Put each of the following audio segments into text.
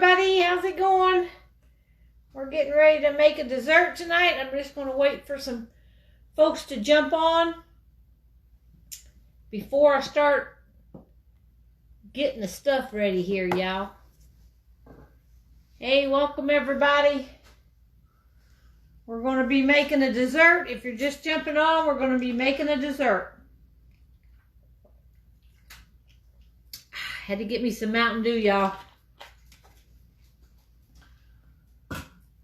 everybody, how's it going? We're getting ready to make a dessert tonight. I'm just going to wait for some folks to jump on before I start getting the stuff ready here, y'all. Hey, welcome everybody. We're going to be making a dessert. If you're just jumping on, we're going to be making a dessert. Had to get me some Mountain Dew, y'all.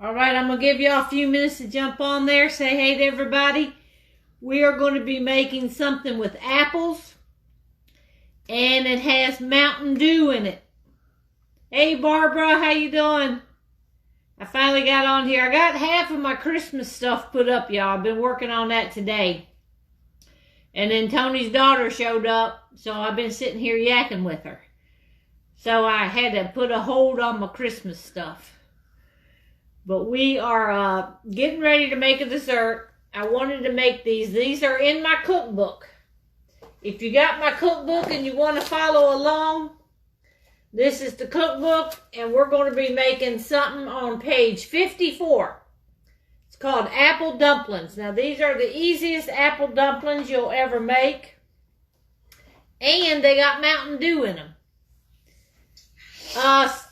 All right, I'm going to give y'all a few minutes to jump on there. Say hey to everybody. We are going to be making something with apples. And it has Mountain Dew in it. Hey, Barbara, how you doing? I finally got on here. I got half of my Christmas stuff put up, y'all. I've been working on that today. And then Tony's daughter showed up, so I've been sitting here yakking with her. So I had to put a hold on my Christmas stuff. But we are getting ready to make a dessert. I wanted to make these. These are in my cookbook. If you got my cookbook and you want to follow along, this is the cookbook, and we're going to be making something on page 54. It's called apple dumplings. Now, these are the easiest apple dumplings you'll ever make, and they got Mountain Dew in them.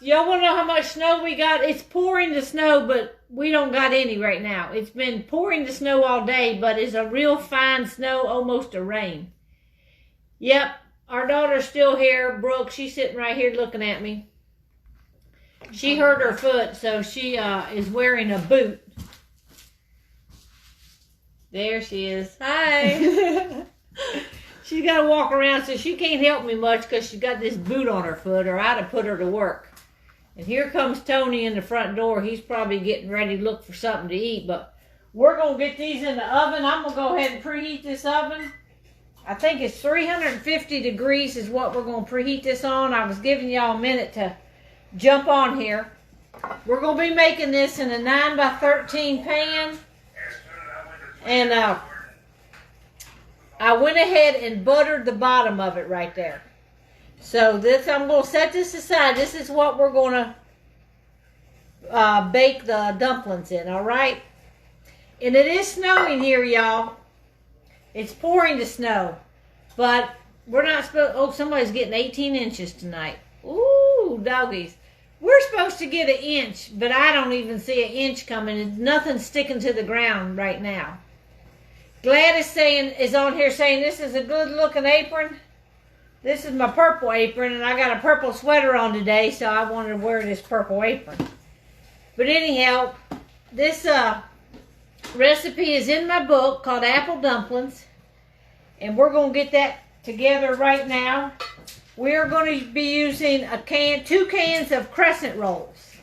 Y'all want to know how much snow we got? It's pouring the snow, but we don't got any right now. It's been pouring the snow all day, but it's a real fine snow, almost a rain. Yep. Our daughter's still here, Brooke. She's sitting right here looking at me. She hurt her foot, so she is wearing a boot. There she is. Hi. She's got to walk around, so she can't help me much because she's got this boot on her foot, or I'd have put her to work. And here comes Tony in the front door. He's probably getting ready to look for something to eat, but we're going to get these in the oven. I'm going to go ahead and preheat this oven. I think it's 350 degrees is what we're going to preheat this on. I was giving y'all a minute to jump on here. We're going to be making this in a 9 by 13 pan. And I went ahead and buttered the bottom of it right there. So this, I'm going to set this aside. This is what we're going to bake the dumplings in, all right? And it is snowing here, y'all. It's pouring the snow, but we're not supposed, oh, somebody's getting 18 inches tonight. Ooh, doggies. We're supposed to get an inch, but I don't even see an inch coming. Nothing's sticking to the ground right now. Gladys is on here saying this is a good looking apron. This is my purple apron, and I got a purple sweater on today, so I wanted to wear this purple apron. But anyhow, this recipe is in my book called Apple Dumplings, and we're going to get that together right now. We're going to be using 2 cans of crescent rolls.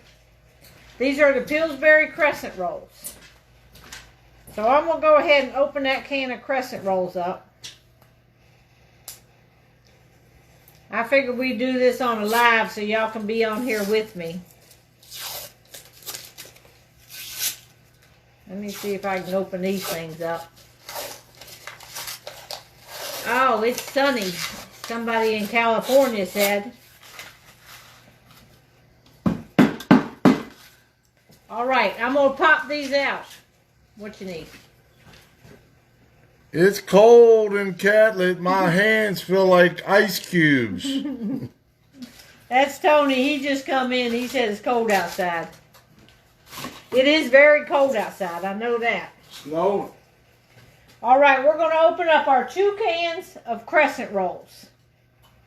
These are the Pillsbury crescent rolls. So I'm going to go ahead and open that can of crescent rolls up. I figured we'd do this on a live so y'all can be on here with me. Let me see if I can open these things up. Oh, it's sunny. Somebody in California said. All right, I'm going to pop these out. What you need? It's cold in Catlett. My hands feel like ice cubes. That's Tony. He just come in. He said it's cold outside. It is very cold outside. I know that. Snow. All right, we're going to open up our 2 cans of crescent rolls.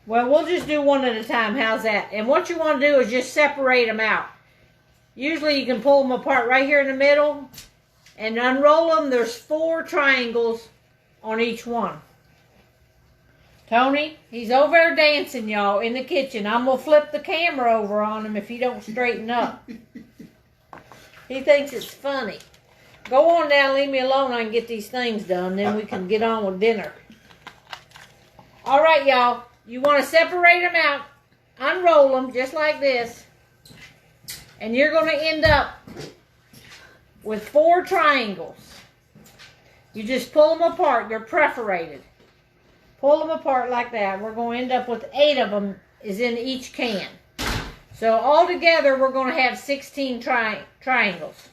Well, we'll just do one at a time. How's that? And what you want to do is just separate them out. Usually you can pull them apart right here in the middle and unroll them. There's 4 triangles on each one. Tony, he's over there dancing, y'all, in the kitchen. I'm going to flip the camera over on him if he don't straighten up. He thinks it's funny. Go on down, leave me alone. I can get these things done. Then we can get on with dinner. All right, y'all. You want to separate them out. Unroll them just like this. And you're going to end up with 4 triangles. You just pull them apart. They're perforated. Pull them apart like that. We're going to end up with 8 of them is in each can. So all together, we're going to have 16 triangles.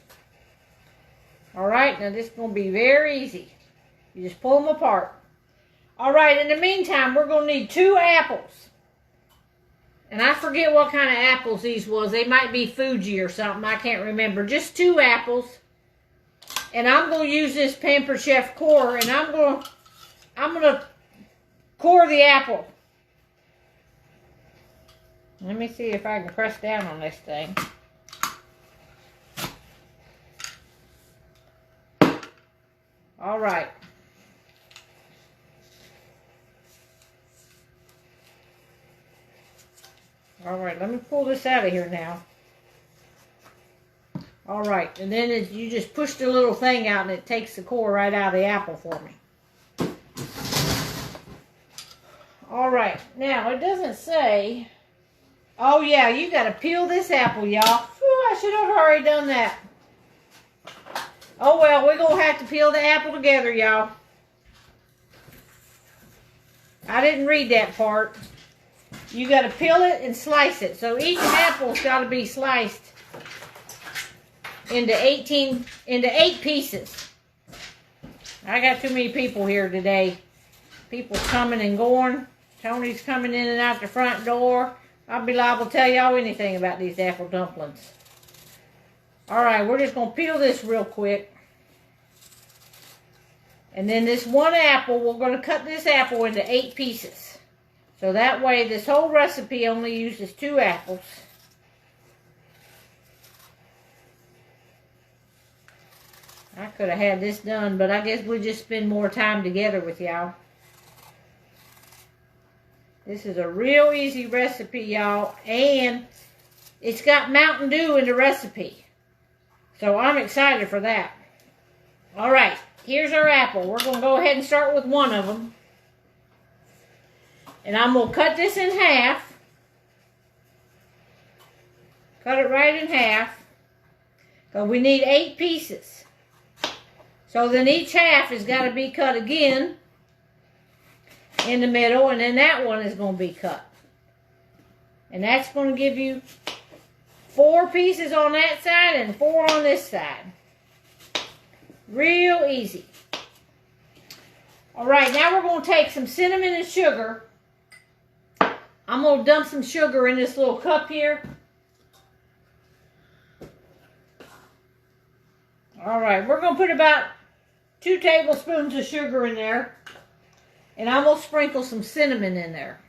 All right, now this is going to be very easy. You just pull them apart. All right, in the meantime, we're going to need 2 apples. And I forget what kind of apples these was. They might be Fuji or something. I can't remember. Just 2 apples. And I'm going to use this Pampered Chef core, and I'm going to core the apple. Let me see if I can press down on this thing. All right. All right, let me pull this out of here now. All right, and then you just push the little thing out and it takes the core right out of the apple for me. All right, now it doesn't say... Oh yeah, you got to peel this apple, y'all. I should have already done that. Oh well, we're going to have to peel the apple together, y'all. I didn't read that part. You got to peel it and slice it. So each apple's got to be sliced into 8 pieces. I got too many people here today. People coming and going. Tony's coming in and out the front door. I'll be liable to tell y'all anything about these apple dumplings. All right, we're just going to peel this real quick. And then this one apple, we're going to cut this apple into 8 pieces. So that way, this whole recipe only uses 2 apples. I could have had this done, but I guess we'll just spend more time together with y'all. This is a real easy recipe, y'all, and it's got Mountain Dew in the recipe. So I'm excited for that. All right, here's our apple. We're going to go ahead and start with one of them. And I'm going to cut this in half. Cut it right in half. Because we need 8 pieces. So then each half has got to be cut again in the middle, and then that one is going to be cut. And that's going to give you 4 pieces on that side and 4 on this side. Real easy. All right, now we're going to take some cinnamon and sugar. I'm going to dump some sugar in this little cup here. All right, we're going to put about 2 tablespoons of sugar in there. And I'm going to sprinkle some cinnamon in there.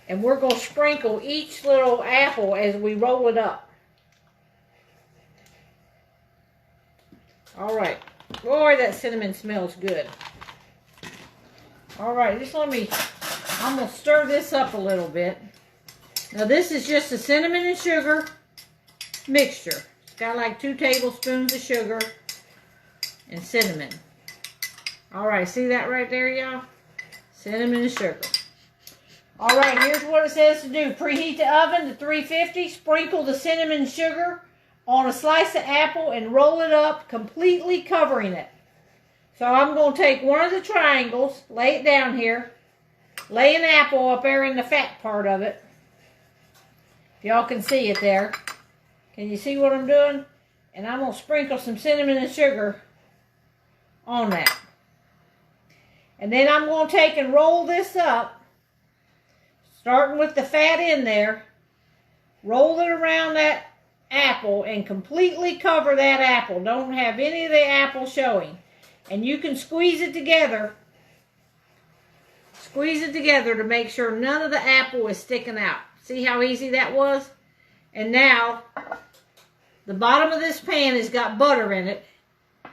And we're going to sprinkle each little apple as we roll it up. All right. Boy, that cinnamon smells good. All right, I'm going to stir this up a little bit. Now this is just a cinnamon and sugar mixture. It's got like 2 tablespoons of sugar and cinnamon. All right, see that right there, y'all? Cinnamon and sugar. All right, here's what it says to do. Preheat the oven to 350. Sprinkle the cinnamon and sugar on a slice of apple and roll it up, completely covering it. So I'm going to take one of the triangles, lay it down here, lay an apple up there in the fat part of it. If y'all can see it there. Can you see what I'm doing? And I'm going to sprinkle some cinnamon and sugar on that. And then I'm going to take and roll this up, starting with the fat in there. Roll it around that apple and completely cover that apple. Don't have any of the apple showing. And you can squeeze it together. Squeeze it together to make sure none of the apple is sticking out. See how easy that was? And now, the bottom of this pan has got butter in it.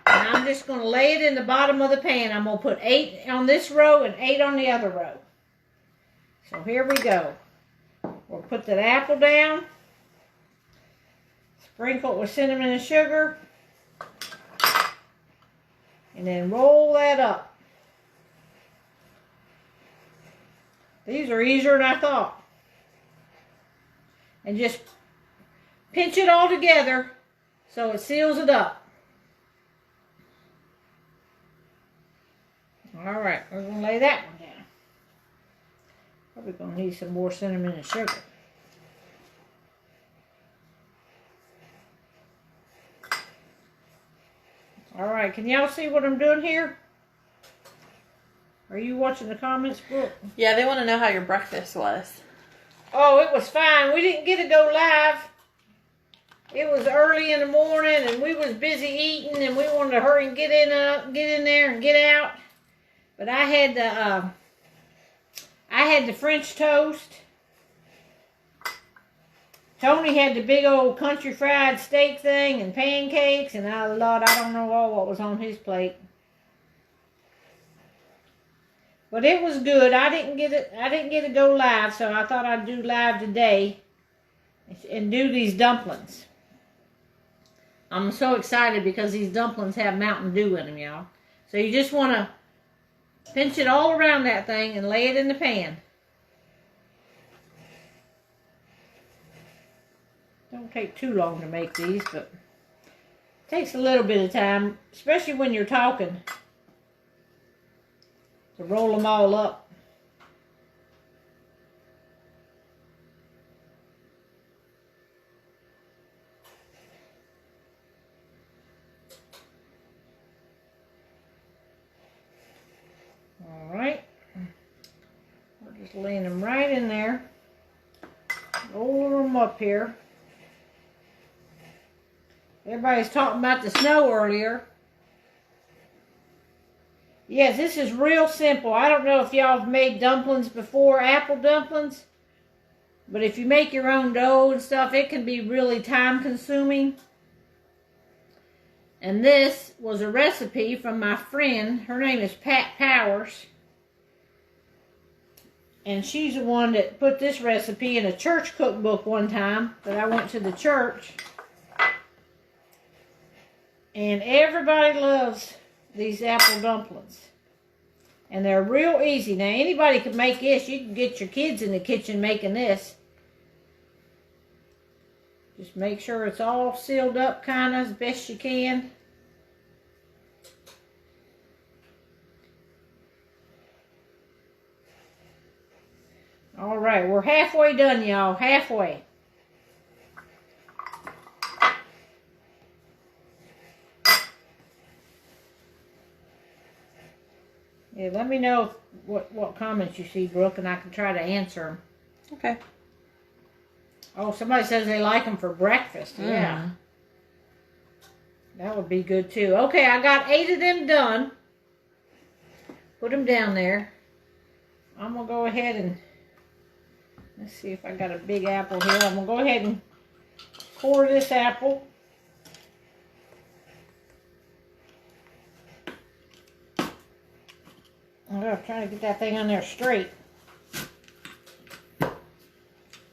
And I'm just going to lay it in the bottom of the pan. I'm going to put 8 on this row and 8 on the other row. So here we go. We'll put that apple down. Sprinkle it with cinnamon and sugar. And then roll that up. These are easier than I thought. And just pinch it all together so it seals it up. All right, we're going to lay that one down. Probably gonna need some more cinnamon and sugar. Alright, can y'all see what I'm doing here? Are you watching the comments, Brooke? Yeah, they want to know how your breakfast was. Oh, it was fine. We didn't get to go live. It was early in the morning, and we was busy eating, and we wanted to hurry and get in there and get out. But I had the French toast. Tony had the big old country fried steak thing and pancakes, and I don't know what was on his plate. But it was good. I didn't get to go live, so I thought I'd do live today and do these dumplings. I'm so excited because these dumplings have Mountain Dew in them, y'all. So you just want to pinch it all around that thing and lay it in the pan. Don't take too long to make these, but it takes a little bit of time, especially when you're talking, to roll them all up. Alright, we're just laying them right in there, roll them up here. Everybody's talking about the snow earlier. Yes, this is real simple. I don't know if y'all have made dumplings before, apple dumplings. But if you make your own dough and stuff, it can be really time consuming. And this was a recipe from my friend. Her name is Pat Powers. And she's the one that put this recipe in a church cookbook one time that I went to the church. And everybody loves these apple dumplings. And they're real easy. Now, anybody can make this. You can get your kids in the kitchen making this. Just make sure it's all sealed up kind of as best you can. All right, we're halfway done, y'all. Halfway. Yeah, let me know what comments you see, Brooke, and I can try to answer them. Okay. Oh, somebody says they like them for breakfast. Yeah. That would be good, too. Okay, I got 8 of them done. Put them down there. I'm going to go ahead and... Let's see if I got a big apple here. I'm going to go ahead and core this apple. I'm trying to get that thing on there straight.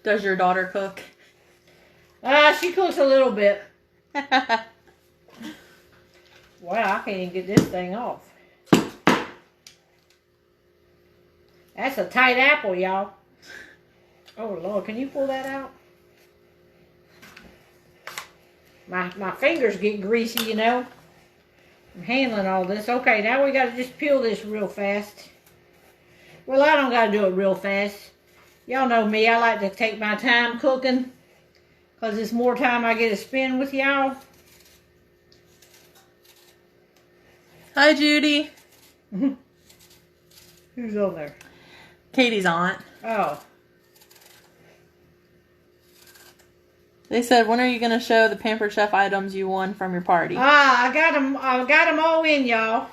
Does your daughter cook? She cooks a little bit. Wow, I can't even get this thing off. That's a tight apple, y'all. Oh, Lord, can you pull that out? My fingers get greasy, you know. I'm handling all this. Okay, now we got to just peel this real fast. Well, I don't got to do it real fast. Y'all know me. I like to take my time cooking because it's more time I get to spend with y'all. Hi, Judy. Who's on there? Katie's aunt. Oh. They said, when are you going to show the Pampered Chef items you won from your party? I got them all in, y'all.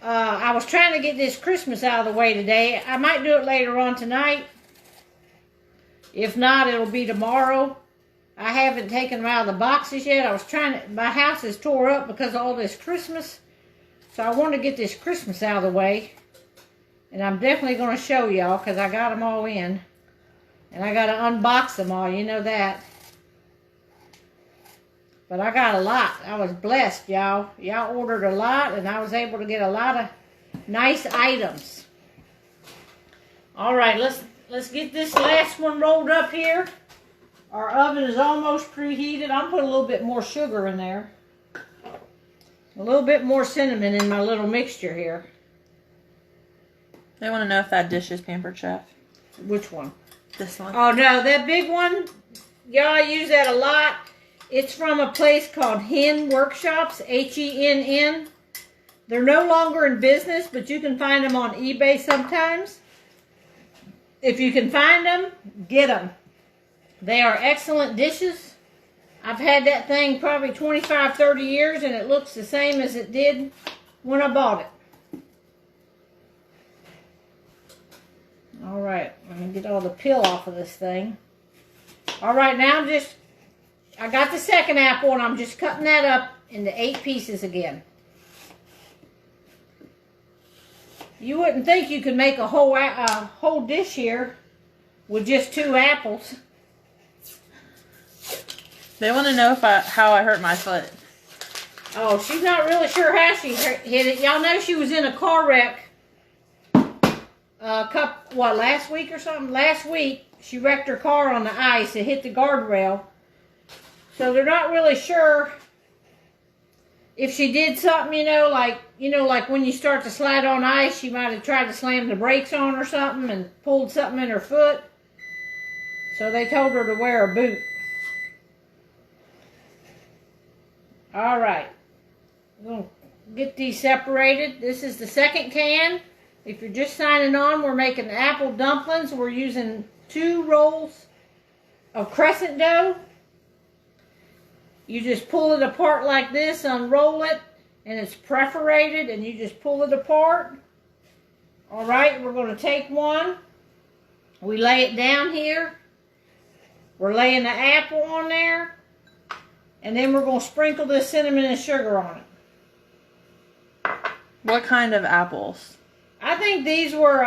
I was trying to get this Christmas out of the way today. I might do it later on tonight. If not, it'll be tomorrow. I haven't taken them out of the boxes yet. I was trying to... My house is tore up because of all this Christmas. So I want to get this Christmas out of the way. And I'm definitely going to show y'all because I got them all in. And I got to unbox them all. You know that. But I got a lot. I was blessed, y'all. Y'all ordered a lot, and I was able to get a lot of nice items. All right, let's get this last one rolled up here. Our oven is almost preheated. I'm putting a little bit more sugar in there. A little bit more cinnamon in my little mixture here. They want to know if that dish is Pampered Chef. Which one? This one. Oh, no, that big one, y'all use that a lot. It's from a place called Hen Workshops, Henn. They're no longer in business, but you can find them on eBay sometimes. If you can find them, get them. They are excellent dishes. I've had that thing probably 25, 30 years, and it looks the same as it did when I bought it. All right, let me get all the peel off of this thing. All right, now I got the second apple, and I'm just cutting that up into 8 pieces again. You wouldn't think you could make a whole dish here with just 2 apples. They want to know how I hurt my foot. Oh, she's not really sure how she hit it. Y'all know she was in a car wreck last week or something? Last week, she wrecked her car on the ice. It hit the guardrail. So they're not really sure if she did something, like when you start to slide on ice, she might have tried to slam the brakes on or something and pulled something in her foot. So they told her to wear a boot. All right. We're going to get these separated. This is the second can. If you're just signing on, we're making apple dumplings. We're using 2 rolls of crescent dough. You just pull it apart like this, unroll it, and it's perforated, and you just pull it apart. All right, we're going to take one. We lay it down here. We're laying the apple on there, and then we're going to sprinkle this cinnamon and sugar on it. What kind of apples? I think these were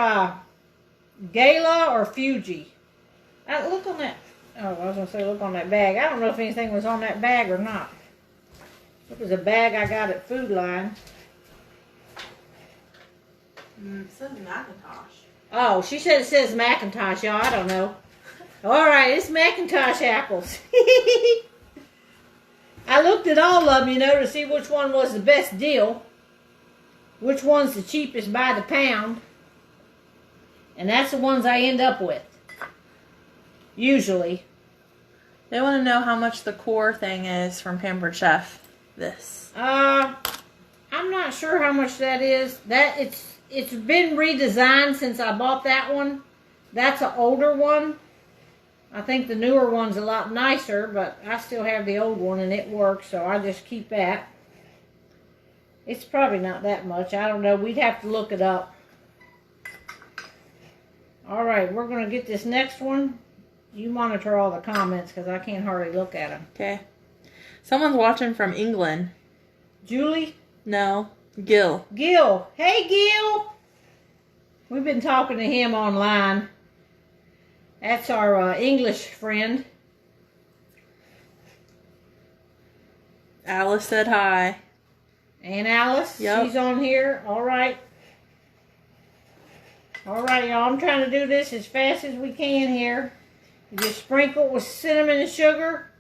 Gala or Fuji. Look on that. Oh, I was going to say look on that bag. I don't know if anything was on that bag or not. It was a bag I got at Food Line. It says Macintosh. Oh, she said it says Macintosh, y'all. I don't know. All right, it's Macintosh apples. I looked at all of them, to see which one was the best deal. Which one's the cheapest by the pound. And that's the ones I end up with. Usually. They want to know how much the core thing is from Pampered Chef. This. I'm not sure how much that is. It's been redesigned since I bought that one. That's an older one. I think the newer one's a lot nicer, but I still have the old one and it works, so I just keep that. It's probably not that much. I don't know. We'd have to look it up. All right, we're going to get this next one. You monitor all the comments because I can't hardly look at them. Okay. Someone's watching from England. Julie? No. Gil. Gil. Hey, Gil. We've been talking to him online. That's our English friend. Alice said hi. And Alice, yep. She's on here. All right. All right, y'all. I'm trying to do this as fast as we can here. You just sprinkle it with cinnamon and sugar.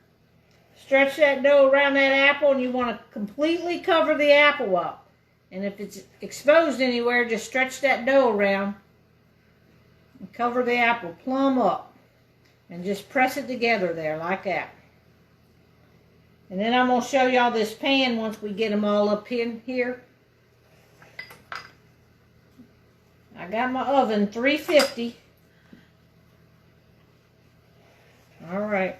Stretch that dough around that apple, and you want to completely cover the apple up. And if it's exposed anywhere, just stretch that dough around and cover the apple plumb up. And just press it together there like that. And then I'm going to show y'all this pan once we get them all up in here. I got my oven 350. All right.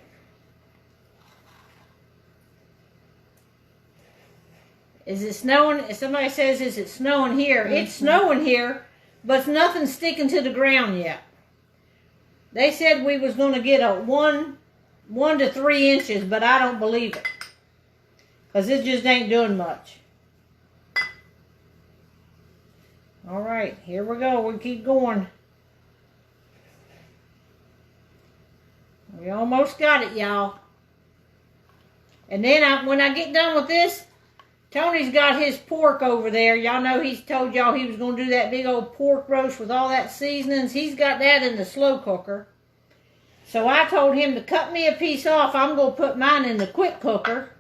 Is it snowing? If somebody says, is it snowing here? Mm-hmm. It's snowing here, but nothing's sticking to the ground yet. They said we was going to get a 1 to 3 inches, but I don't believe it. Because it just ain't doing much. All right, here we go. We keep going. We almost got it, y'all. And then when I get done with this, Tony's got his pork over there. Y'all know he's told y'all he was going to do that big old pork roast with all that seasonings. He's got that in the slow cooker. So I told him to cut me a piece off. I'm going to put mine in the quick cooker.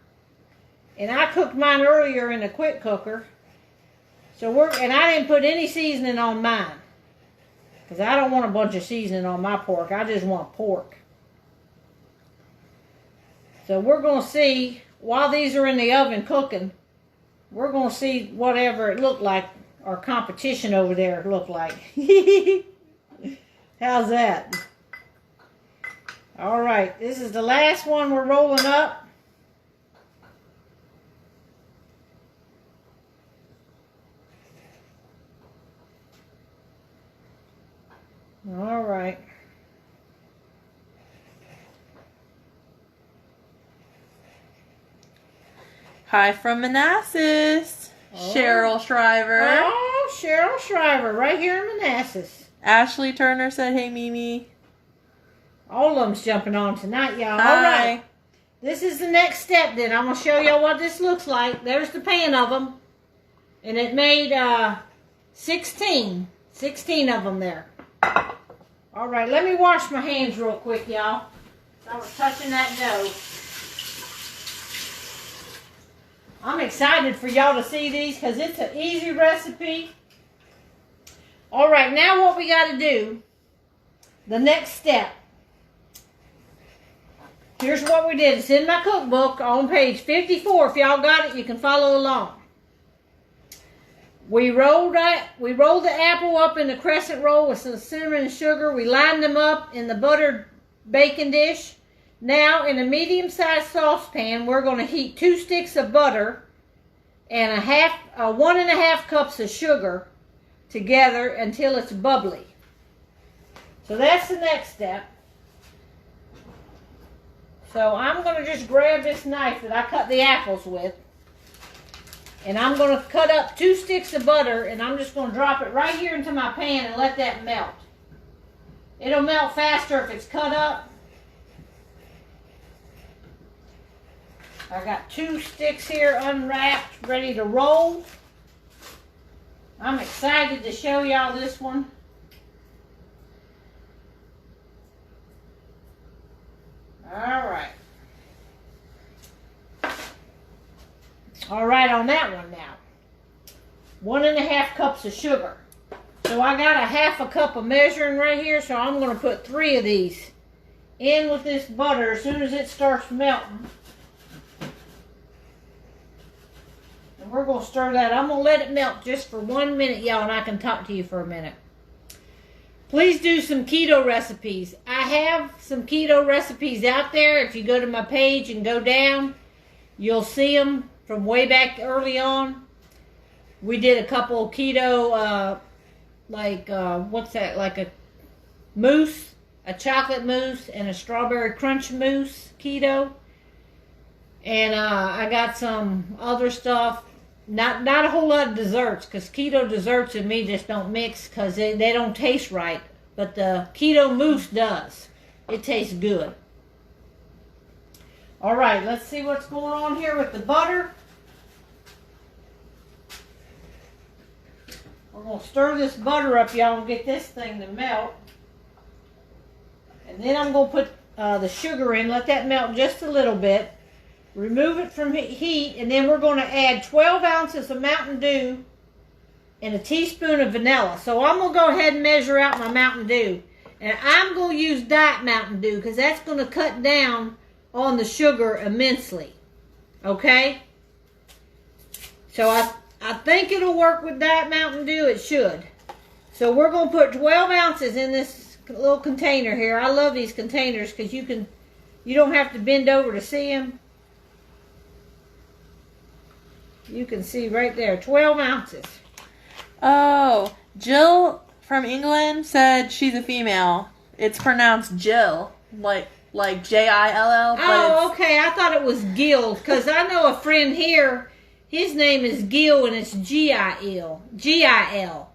And I cooked mine earlier in the quick cooker. And I didn't put any seasoning on mine. Because I don't want a bunch of seasoning on my pork. I just want pork. So we're going to see, while these are in the oven cooking, we're going to see whatever it looked like, our competition over there looked like. How's that? All right, this is the last one we're rolling up. All right. Hi from Manassas. Cheryl Shriver. Oh, Cheryl Shriver, right here in Manassas. Ashley Turner said, hey, Mimi. All of them's jumping on tonight, y'all. Hi. All right. This is the next step then. I'm going to show y'all what this looks like. There's the pan of them. And it made 16 of them there. All right, let me wash my hands real quick, y'all. I was touching that dough. I'm excited for y'all to see these because it's an easy recipe. All right, now what we got to do, the next step. Here's what we did. It's in my cookbook on page 54. If y'all got it, you can follow along. We rolled the apple up in a crescent roll with some cinnamon and sugar. We lined them up in the buttered bacon dish. Now, in a medium-sized saucepan, we're going to heat 2 sticks of butter and 1.5 cups of sugar together until it's bubbly. So that's the next step. So I'm going to just grab this knife that I cut the apples with. And I'm going to cut up 2 sticks of butter, and I'm just going to drop it right here into my pan and let that melt. It'll melt faster if it's cut up. I got 2 sticks here unwrapped, ready to roll. I'm excited to show y'all this one. All right. All right, on that one now. 1.5 cups of sugar. So I got a 1/2 cup of measuring right here, so I'm going to put 3 of these in with this butter as soon as it starts melting. And we're going to stir that. I'm going to let it melt just for 1 minute, y'all, and I can talk to you for a minute. Please do some keto recipes. I have some keto recipes out there. If you go to my page and go down, you'll see them from way back early on. We did a couple of keto, what's that? Like a mousse, a chocolate mousse, and a strawberry crunch mousse keto. And I got some other stuff. Not a whole lot of desserts, because keto desserts and me just don't mix because they don't taste right. But the keto mousse does. It tastes good. All right, let's see what's going on here with the butter. We're going to stir this butter up, y'all, and get this thing to melt. And then I'm going to put the sugar in, let that melt just a little bit. Remove it from heat, and then we're going to add 12 ounces of Mountain Dew and a teaspoon of vanilla. So I'm going to go ahead and measure out my Mountain Dew. And I'm going to use Diet Mountain Dew because that's going to cut down on the sugar immensely. Okay? So I think it'll work with Diet Mountain Dew. It should. So we're going to put 12 ounces in this little container here. I love these containers because you don't have to bend over to see them. You can see right there, 12 ounces. Oh, Jill from England said she's a female. It's pronounced Jill, like Jill. Oh, okay. I thought it was Gil, because I know a friend here. His name is Gil, and it's Gil. Gil.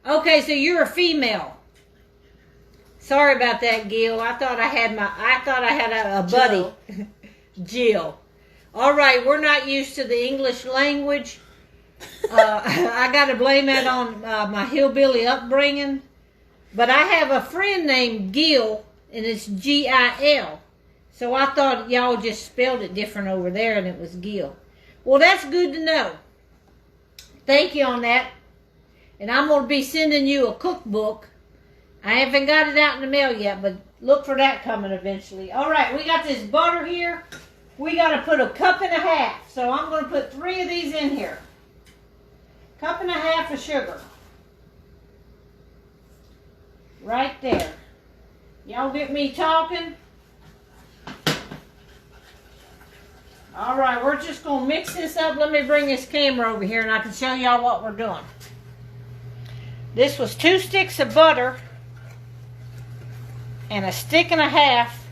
Okay, so you're a female. Sorry about that, Gil. I thought I had a buddy, Jill. All right, we're not used to the English language. I got to blame that on my hillbilly upbringing. But I have a friend named Gil, and it's Gil. So I thought y'all just spelled it different over there, and it was Gil. Well, that's good to know. Thank you on that. And I'm going to be sending you a cookbook. I haven't got it out in the mail yet, but look for that coming eventually. All right, we got this butter here. We got to put a cup and a half. So I'm going to put 3 of these in here. Cup and a half of sugar. Right there. Y'all get me talking? All right, we're just going to mix this up. Let me bring this camera over here and I can show y'all what we're doing. This was 2 sticks of butter and a stick and a half.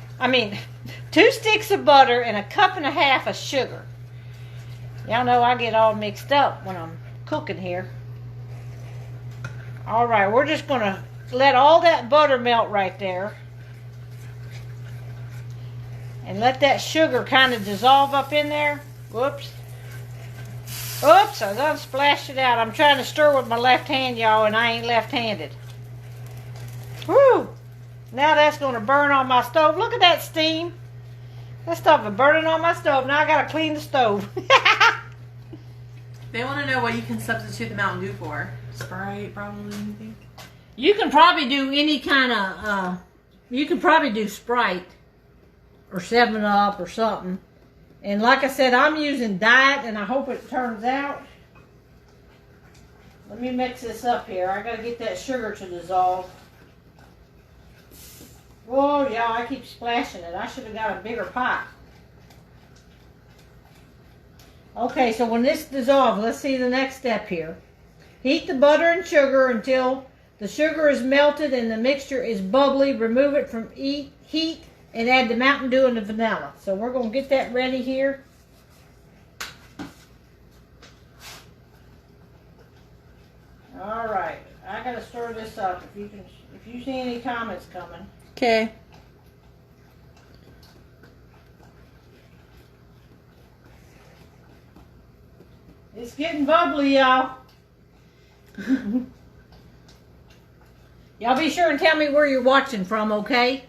2 sticks of butter and a cup and a half of sugar. Y'all know I get all mixed up when I'm cooking here. All right, we're just going to let all that butter melt right there. And let that sugar kind of dissolve up in there. Whoops. Oops, I done splashed it out. I'm trying to stir with my left hand, y'all, and I ain't left-handed. Whew. Now that's going to burn on my stove. Look at that steam. That stuff is burning on my stove. Now I got to clean the stove. They want to know what you can substitute the Mountain Dew for. Sprite, probably, anything? You can probably do any kind of, you can probably do Sprite or 7-Up or something. And like I said, I'm using Diet, and I hope it turns out. Let me mix this up here. I got to get that sugar to dissolve. Whoa, y'all, I keep splashing it. I should have got a bigger pot. Okay, so when this dissolves, let's see the next step here. Heat the butter and sugar until the sugar is melted and the mixture is bubbly. Remove it from heat and add the Mountain Dew and the vanilla. So we're going to get that ready here. All right, I got to stir this up. If you see any comments coming. Okay. It's getting bubbly, y'all. Y'all be sure and tell me where you're watching from, okay?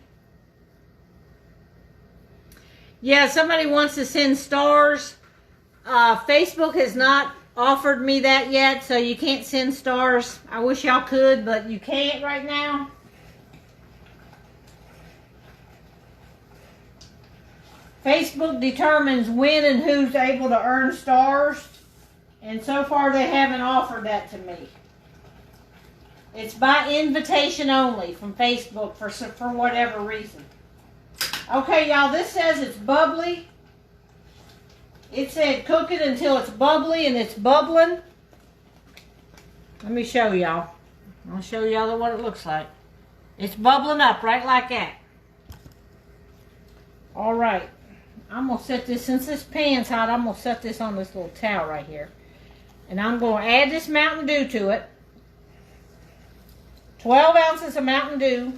Yeah, somebody wants to send stars. Facebook has not offered me that yet, so you can't send stars. I wish y'all could, but you can't right now. Facebook determines when and who's able to earn stars, and so far they haven't offered that to me. It's by invitation only from Facebook for whatever reason. Okay, y'all, this says it's bubbly. It said cook it until it's bubbly, and it's bubbling. Let me show y'all. I'll show y'all what it looks like. It's bubbling up right like that. All right. I'm going to set this, since this pan's hot, I'm going to set this on this little towel right here. And I'm going to add this Mountain Dew to it. 12 ounces of Mountain Dew.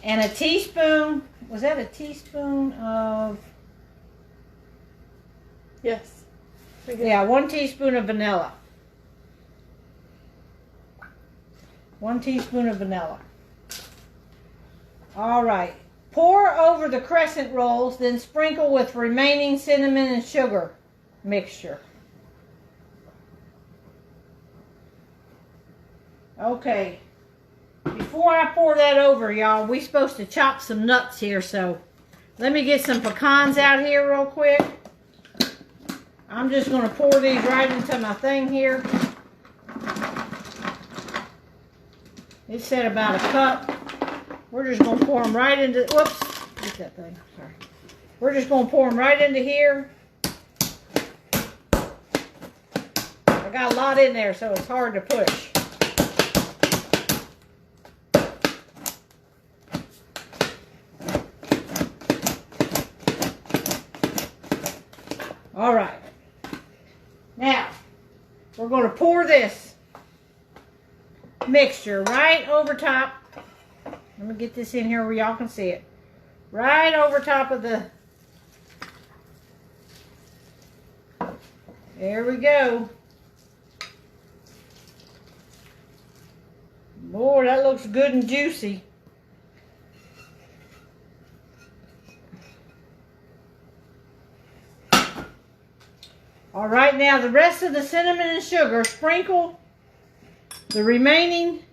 And a teaspoon, was that a teaspoon of... Yes. Yeah, 1 teaspoon of vanilla. 1 teaspoon of vanilla. All right. Pour over the crescent rolls, then sprinkle with remaining cinnamon and sugar mixture. Okay. Before I pour that over, y'all, we're supposed to chop some nuts here, so let me get some pecans out here real quick. I'm just going to pour these right into my thing here. It said about a cup. We're just going to pour them right into, whoops, get that thing, sorry. We're just going to pour them right into here. I got a lot in there, so it's hard to push. All right. Now, we're going to pour this mixture right over top. Let me get this in here where y'all can see it. Right over top of the... There we go. Boy, that looks good and juicy. All right, now the rest of the cinnamon and sugar, sprinkle the remaining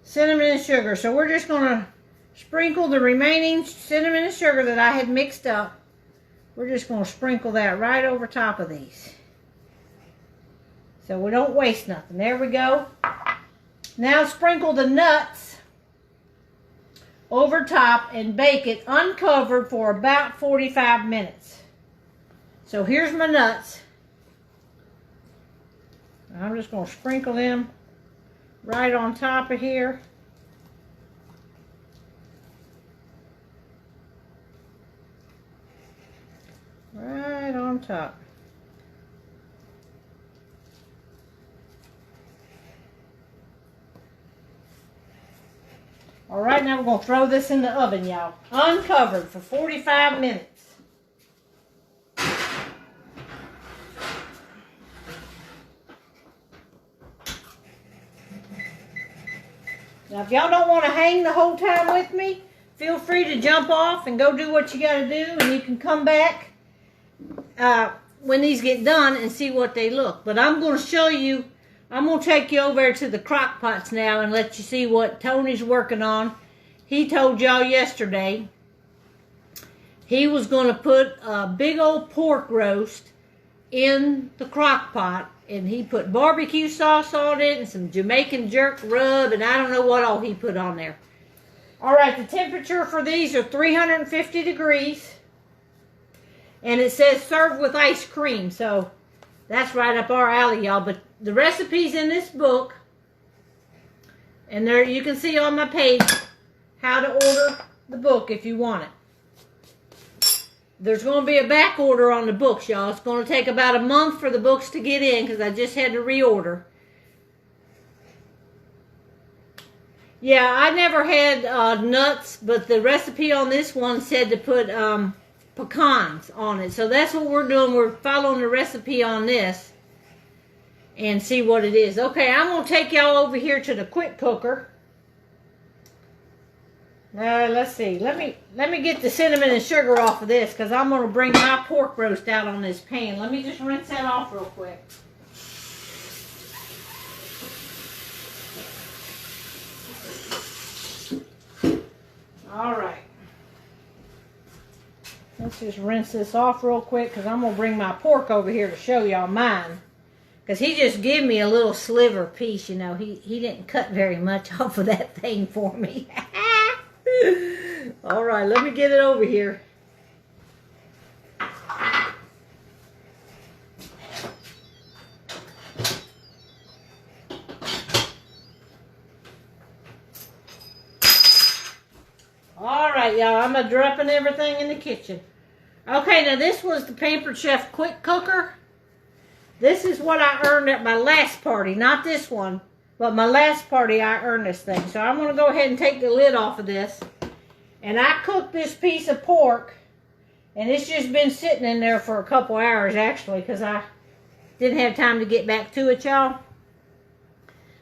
cinnamon and sugar. So we're just going to sprinkle the remaining cinnamon and sugar that I had mixed up. We're just going to sprinkle that right over top of these, so we don't waste nothing. There we go. Now sprinkle the nuts over top and bake it uncovered for about 45 minutes. So here's my nuts. I'm just going to sprinkle them right on top of here. Right on top. All right, now we're going to throw this in the oven, y'all. Uncovered for 45 minutes. Now, if y'all don't want to hang the whole time with me, feel free to jump off and go do what you got to do, and you can come back when these get done and see what they look. But I'm going to show you, I'm going to take you over to the crock pots now and let you see what Tony's working on. He told y'all yesterday he was going to put a big old pork roast in the crock pot, and he put barbecue sauce on it and some Jamaican jerk rub, and I don't know what all he put on there. All right, the temperature for these are 350 degrees. And it says serve with ice cream, so that's right up our alley, y'all. But the recipe's in this book, and there you can see on my page how to order the book if you want it. There's going to be a back order on the books, y'all. It's going to take about a month for the books to get in because I just had to reorder. Yeah, I never had nuts, but the recipe on this one said to put pecans on it. So that's what we're doing. We're following the recipe on this and see what it is. Okay, I'm going to take y'all over here to the quick cooker. Let's see. Let me get the cinnamon and sugar off of this because I'm going to bring my pork roast out on this pan. Let me just rinse that off real quick. All right. Let's just rinse this off real quick because I'm going to bring my pork over here to show y'all mine. Because he just gave me a little sliver piece, you know. He didn't cut very much off of that thing for me. All right, let me get it over here. All right, y'all, I'm dropping everything in the kitchen. Okay, now this was the Pampered Chef Quick Cooker. This is what I earned at my last party. Not this one, but my last party I earned this thing. So I'm going to go ahead and take the lid off of this. And I cooked this piece of pork. And it's just been sitting in there for a couple hours, actually, because I didn't have time to get back to it, y'all.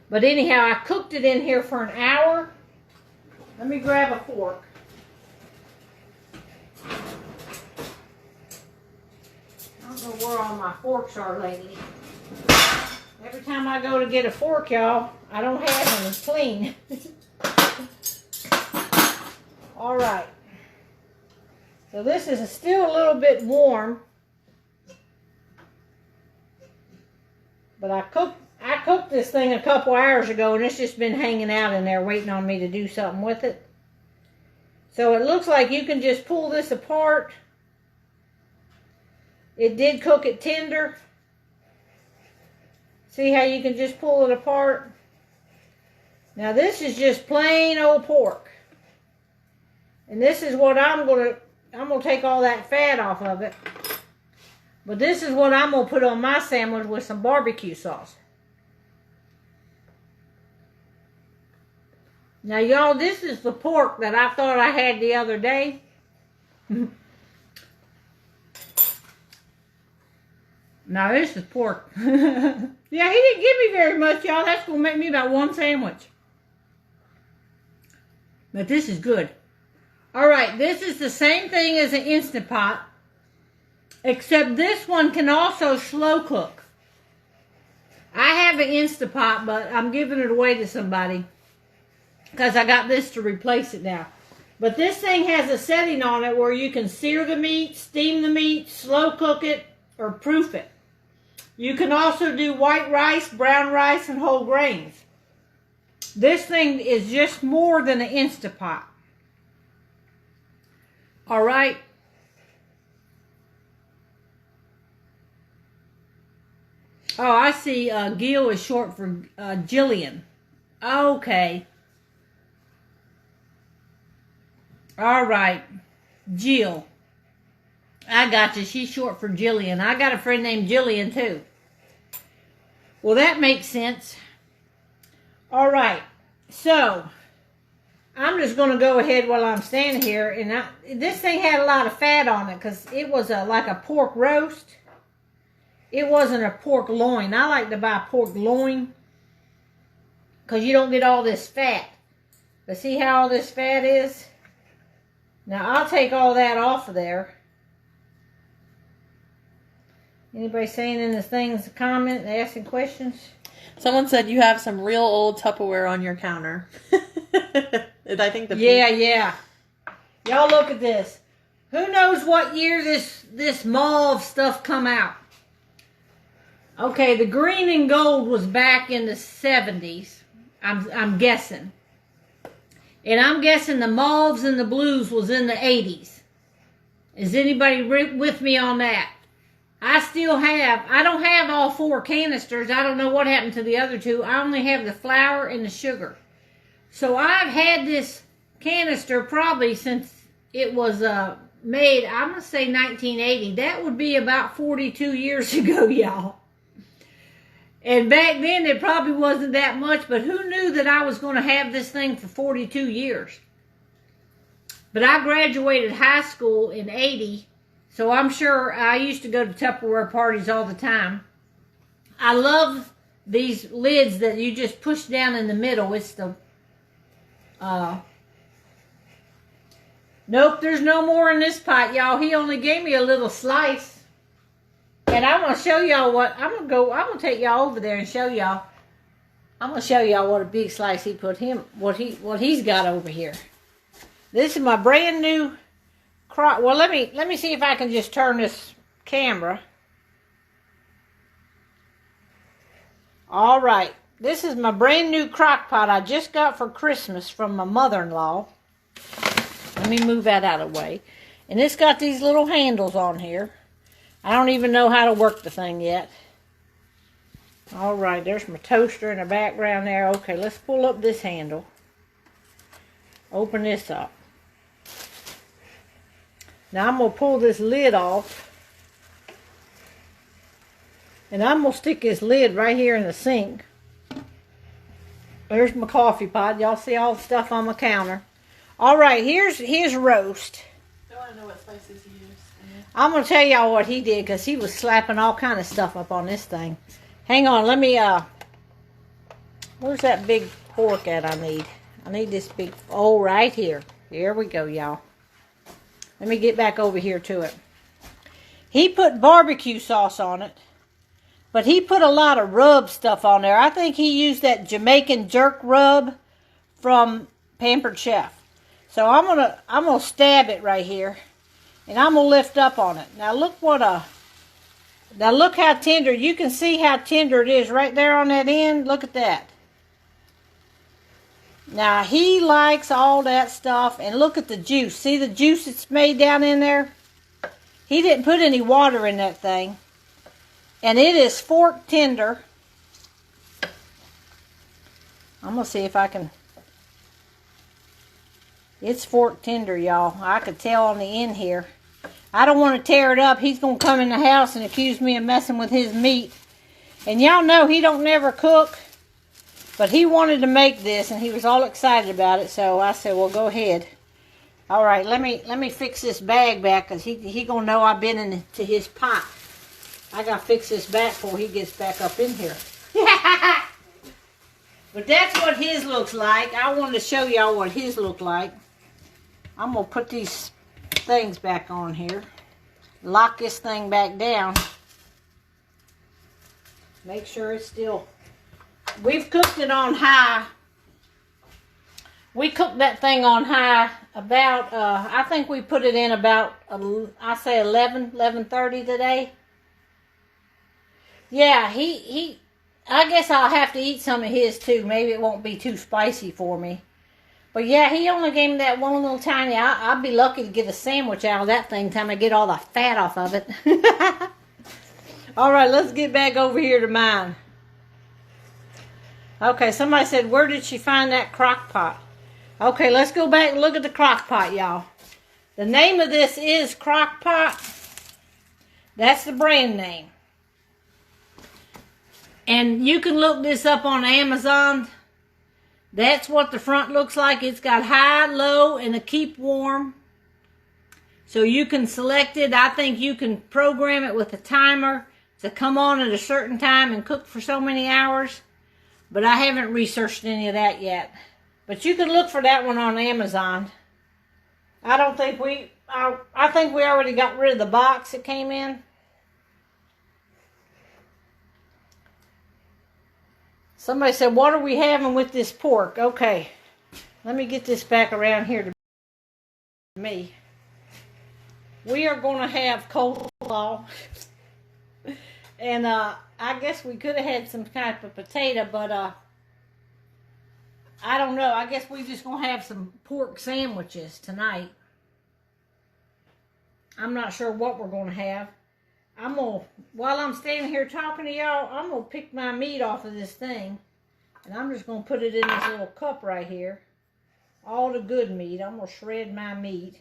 But anyhow, I cooked it in here for an hour. Let me grab a fork. I don't know where all my forks are lately. Every time I go to get a fork, y'all, I don't have them. It's clean. All right. So this is still a little bit warm. But I cooked this thing a couple hours ago, and it's just been hanging out in there waiting on me to do something with it. So it looks like you can just pull this apart. It did cook it tender. See how you can just pull it apart? Now this is just plain old pork. And this is what I'm going to take all that fat off of it. But this is what I'm going to put on my sandwich with some barbecue sauce. Now, y'all, this is the pork that I thought I had the other day. Now, this is pork. Yeah, he didn't give me very much, y'all. That's going to make me about one sandwich. But this is good. All right, this is the same thing as an Instant Pot, except this one can also slow cook. I have an Instant Pot, but I'm giving it away to somebody. because I got this to replace it now. But this thing has a setting on it where you can sear the meat, steam the meat, slow cook it, or proof it. You can also do white rice, brown rice, and whole grains. This thing is just more than an Instapot. All right. Oh, I see. Gil is short for Jillian. Okay. All right. Jill. I got you. She's short for Jillian. I got a friend named Jillian too. Well, that makes sense. All right. So, I'm just going to go ahead while I'm standing here. And this thing had a lot of fat on it because it was like a pork roast. It wasn't a pork loin. I like to buy pork loin because you don't get all this fat. But see how all this fat is? Now, I'll take all that off of there. Anybody saying in the things, comment, asking questions? Someone said you have some real old Tupperware on your counter. And I think Yeah. Y'all look at this. Who knows what year this mauve stuff come out? Okay, the green and gold was back in the 70s. I'm guessing. And I'm guessing the mauves and the blues was in the 80s. Is anybody with me on that? I don't have all 4 canisters. I don't know what happened to the other 2. I only have the flour and the sugar. So I've had this canister probably since it was made, I'm going to say 1980. That would be about 42 years ago, y'all. And back then it probably wasn't that much, but who knew that I was going to have this thing for 42 years? But I graduated high school in 80. So I'm sure I used to go to Tupperware parties all the time. I love these lids that you just push down in the middle. It's the... Nope, there's no more in this pot, y'all. He only gave me a little slice. And I'm going to show y'all what... I'm going to take y'all over there and show y'all. I'm going to show y'all what a big slice he put him... What he's got over here. This is my brand new... Well, let me see if I can just turn this camera. All right. This is my brand new crock pot I just got for Christmas from my mother-in-law. Let me move that out of the way. And it's got these little handles on here. I don't even know how to work the thing yet. All right. There's my toaster in the background there. Okay, let's pull up this handle. Open this up. Now I'm going to pull this lid off. And I'm going to stick this lid right here in the sink. There's my coffee pot. Y'all see all the stuff on my counter. All right, here's his roast. I want to know what spices he used. I'm going to tell y'all what he did because he was slapping all kind of stuff up on this thing. Hang on, let me, where's that big fork at I need? I need this big, oh, right here. Here we go, y'all. Let me get back over here to it. He put barbecue sauce on it, but he put a lot of rub stuff on there. I think he used that Jamaican jerk rub from Pampered Chef. So I'm gonna stab it right here, and I'm gonna lift up on it. Now look how tender. You can see how tender it is right there on that end. Look at that. Now, he likes all that stuff. And look at the juice. See the juice it's made down in there? He didn't put any water in that thing. And it is fork tender. I'm going to see if I can... It's fork tender, y'all. I could tell on the end here. I don't want to tear it up. He's going to come in the house and accuse me of messing with his meat. And y'all know he don't never cook. But he wanted to make this, and he was all excited about it. So I said, well, go ahead. All right, let me fix this bag back, because he going to know I've been into his pot. I got to fix this back before he gets back up in here. But that's what his looks like. I wanted to show y'all what his look like. I'm going to put these things back on here. Lock this thing back down. Make sure it's still... We've cooked it on high We cooked that thing on high about, I think we put it in about, I say 11:30 today. Yeah, I guess I'll have to eat some of his too. Maybe it won't be too spicy for me. But yeah, he only gave me that one little tiny, I'll be lucky to get a sandwich out of that thing time I get all the fat off of it. All right, let's get back over here to mine. Okay, somebody said, where did she find that crock pot? Okay, let's go back and look at the crock pot, y'all. The name of this is Crock Pot. That's the brand name. And you can look this up on Amazon. That's what the front looks like. It's got high, low, and a keep warm. So you can select it. I think you can program it with a timer to come on at a certain time and cook for so many hours. But I haven't researched any of that yet. But you can look for that one on Amazon. I think we already got rid of the box it came in. Somebody said, what are we having with this pork? Okay, let me get this back around here to me. We are going to have coleslaw. And I guess we could have had some type of potato, but I don't know. I guess we're just going to have some pork sandwiches tonight. I'm not sure what we're going to have. While I'm standing here talking to y'all, I'm going to pick my meat off of this thing. And I'm just going to put it in this little cup right here. All the good meat. I'm going to shred my meat.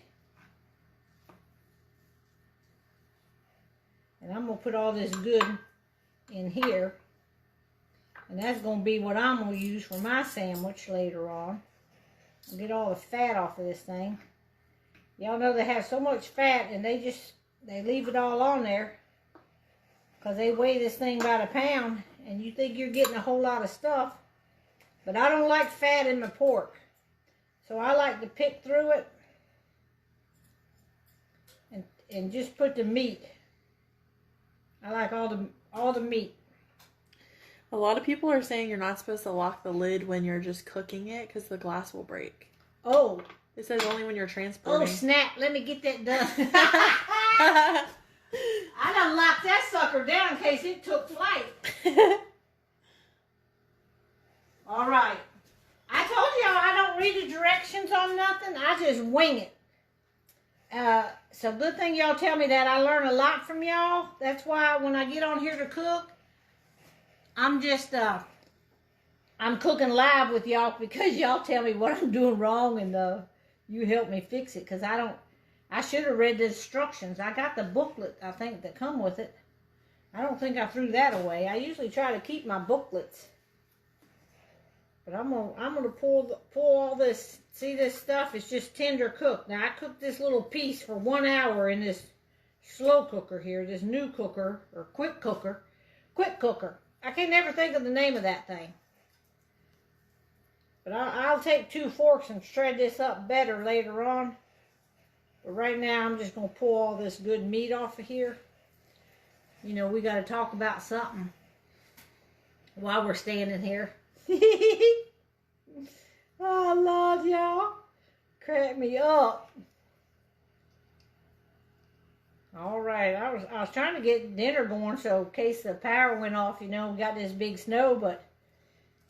And I'm going to put all this good in here. And that's going to be what I'm going to use for my sandwich later on. I'll get all the fat off of this thing. Y'all know they have so much fat and they leave it all on there. Because they weigh this thing about a pound. And you think you're getting a whole lot of stuff. But I don't like fat in my pork. So I like to pick through it. And just put the meat. I like all the meat. A lot of people are saying you're not supposed to lock the lid when you're just cooking it because the glass will break. Oh. It says only when you're transporting. Oh, snap. Let me get that done. I done locked that sucker down in case it took flight. All right. I told y'all I don't read the directions on nothing. I just wing it. So good thing y'all tell me that. I learn a lot from y'all. That's why when I get on here to cook, I'm just, I'm cooking live with y'all because y'all tell me what I'm doing wrong and you help me fix it. Because I should have read the instructions. I got the booklet, I think, that come with it. I don't think I threw that away. I usually try to keep my booklets. But I'm gonna pull all this. See this stuff? It's just tender cooked. Now I cooked this little piece for 1 hour in this slow cooker here, this new cooker or quick cooker. I can never think of the name of that thing. But I'll take 2 forks and shred this up better later on. But right now I'm just gonna pull all this good meat off of here. You know, we got to talk about something while we're standing here. Oh, Lord, y'all. Crack me up. All right. I was trying to get dinner going so in case the power went off, you know, we got this big snow, but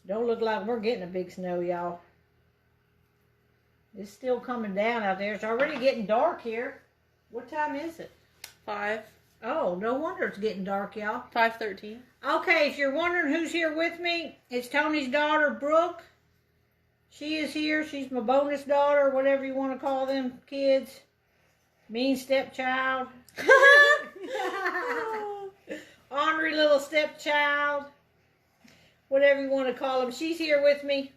don't look like we're getting a big snow, y'all. It's still coming down out there. It's already getting dark here. What time is it? 5. Oh, no wonder it's getting dark, y'all. 5:13. Okay, if you're wondering who's here with me, it's Tony's daughter, Brooke. She is here. She's my bonus daughter, whatever you want to call them kids. Mean stepchild. Ornery little stepchild. Whatever you want to call them. She's here with me.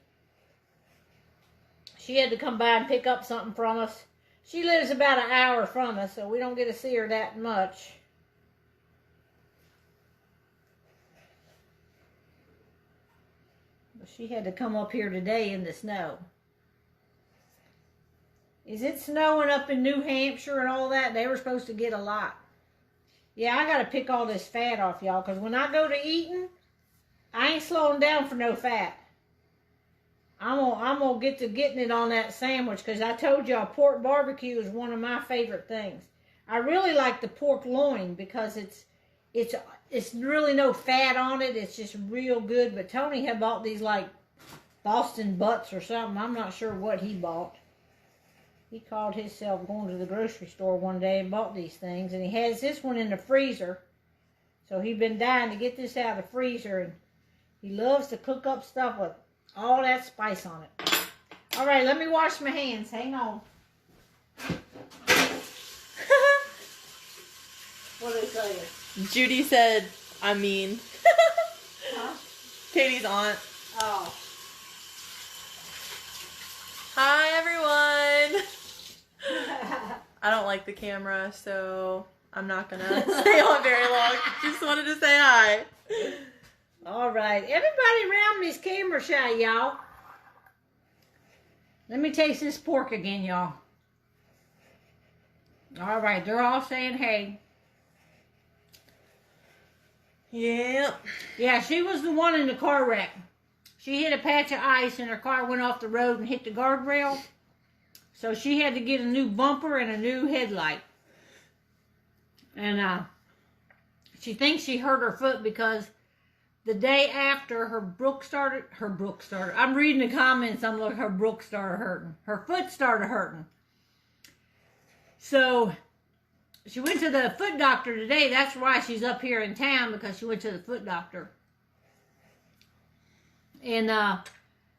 She had to come by and pick up something from us. She lives about an hour from us, so we don't get to see her that much. She had to come up here today in the snow. Is it snowing up in New Hampshire and all that? They were supposed to get a lot. Yeah, I got to pick all this fat off, y'all, because when I go to eating, I ain't slowing down for no fat. I'm gonna get to getting it on that sandwich because I told y'all pork barbecue is one of my favorite things. I really like the pork loin because it's really no fat on it. It's just real good. But Tony had bought these like Boston butts or something. I'm not sure what he bought. He called himself going to the grocery store one day and bought these things. And he has this one in the freezer. So he's been dying to get this out of the freezer. And he loves to cook up stuff with all that spice on it. All right, let me wash my hands. Hang on. What did I tell you? Judy said, I mean. Huh? Katie's aunt. Oh. Hi, everyone. I don't like the camera, so I'm not going to stay on very long. Just wanted to say hi. All right. Everybody around me's camera shy, y'all. Let me taste this pork again, y'all. All right. They're all saying hey. Yep. Yeah, she was the one in the car wreck. She hit a patch of ice and her car went off the road and hit the guardrail. So she had to get a new bumper and a new headlight. And she thinks she hurt her foot because the day after her brook started, I'm reading the comments, I'm looking, her brook started hurting. Her foot started hurting. So she went to the foot doctor today. That's why she's up here in town, because she went to the foot doctor. And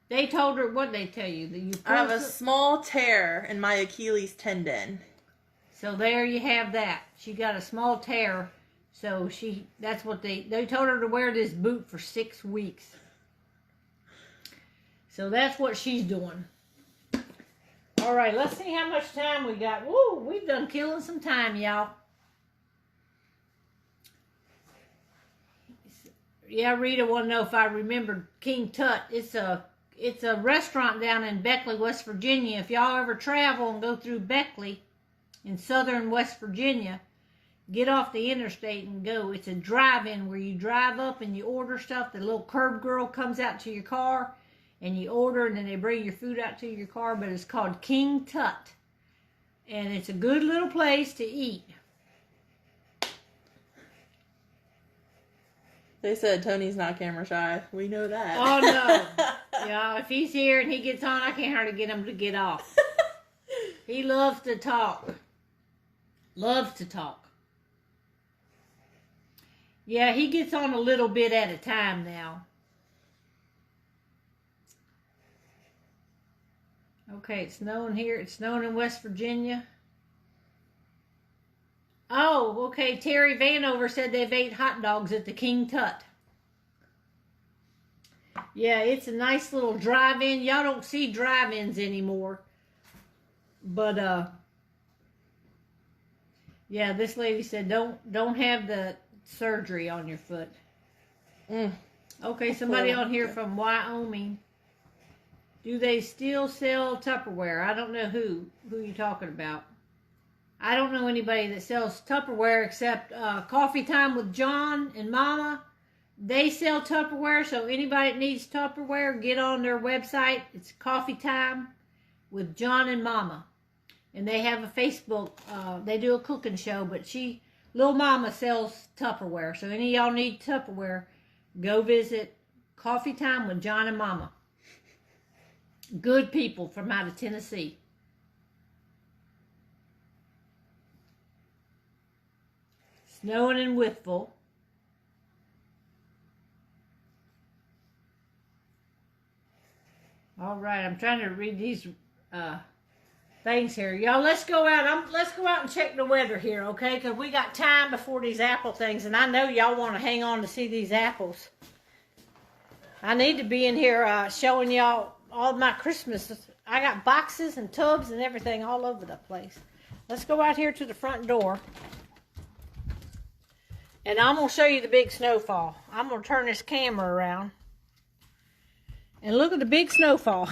they told her, what did they tell you? That you I have a small tear in my Achilles tendon. So there you have that. She got a small tear. So that's what they told her to wear this boot for 6 weeks. So that's what she's doing. All right, let's see how much time we got. Woo, we've done killing some time, y'all. Yeah, Rita want to know if I remember King Tut. It's a restaurant down in Beckley, West Virginia. If y'all ever travel and go through Beckley in southern West Virginia, get off the interstate and go. It's a drive-in where you drive up and you order stuff. The little curb girl comes out to your car and you order, and then they bring your food out to your car. But it's called King Tut. And it's a good little place to eat. They said Tony's not camera shy. We know that. Oh, no. Yeah, if he's here and he gets on, I can't hardly get him to get off. He loves to talk. Loves to talk. Yeah, he gets on a little bit at a time now. Okay, it's snowing here. It's snowing in West Virginia. Oh, okay. Terry Vanover said they've ate hot dogs at the King Tut. Yeah, it's a nice little drive-in. Y'all don't see drive-ins anymore. But, yeah, this lady said don't have the surgery on your foot. Okay, somebody on here from Wyoming. Do they still sell Tupperware? I don't know who you're talking about. I don't know anybody that sells Tupperware except Coffee Time with John and Mama. They sell Tupperware, so anybody that needs Tupperware, get on their website. It's Coffee Time with John and Mama. And they have a Facebook, they do a cooking show, but Lil Mama sells Tupperware. So any of y'all need Tupperware, go visit Coffee Time with John and Mama. Good people from out of Tennessee. Snowing in Withville. All right, I'm trying to read these things here. Y'all, let's go out. Let's go out and check the weather here, okay? Because we got time before these apple things, and I know y'all want to hang on to see these apples. I need to be in here showing y'all all my Christmas. I got boxes and tubs and everything all over the place. Let's go out here to the front door. And I'm going to show you the big snowfall. I'm going to turn this camera around. And look at the big snowfall.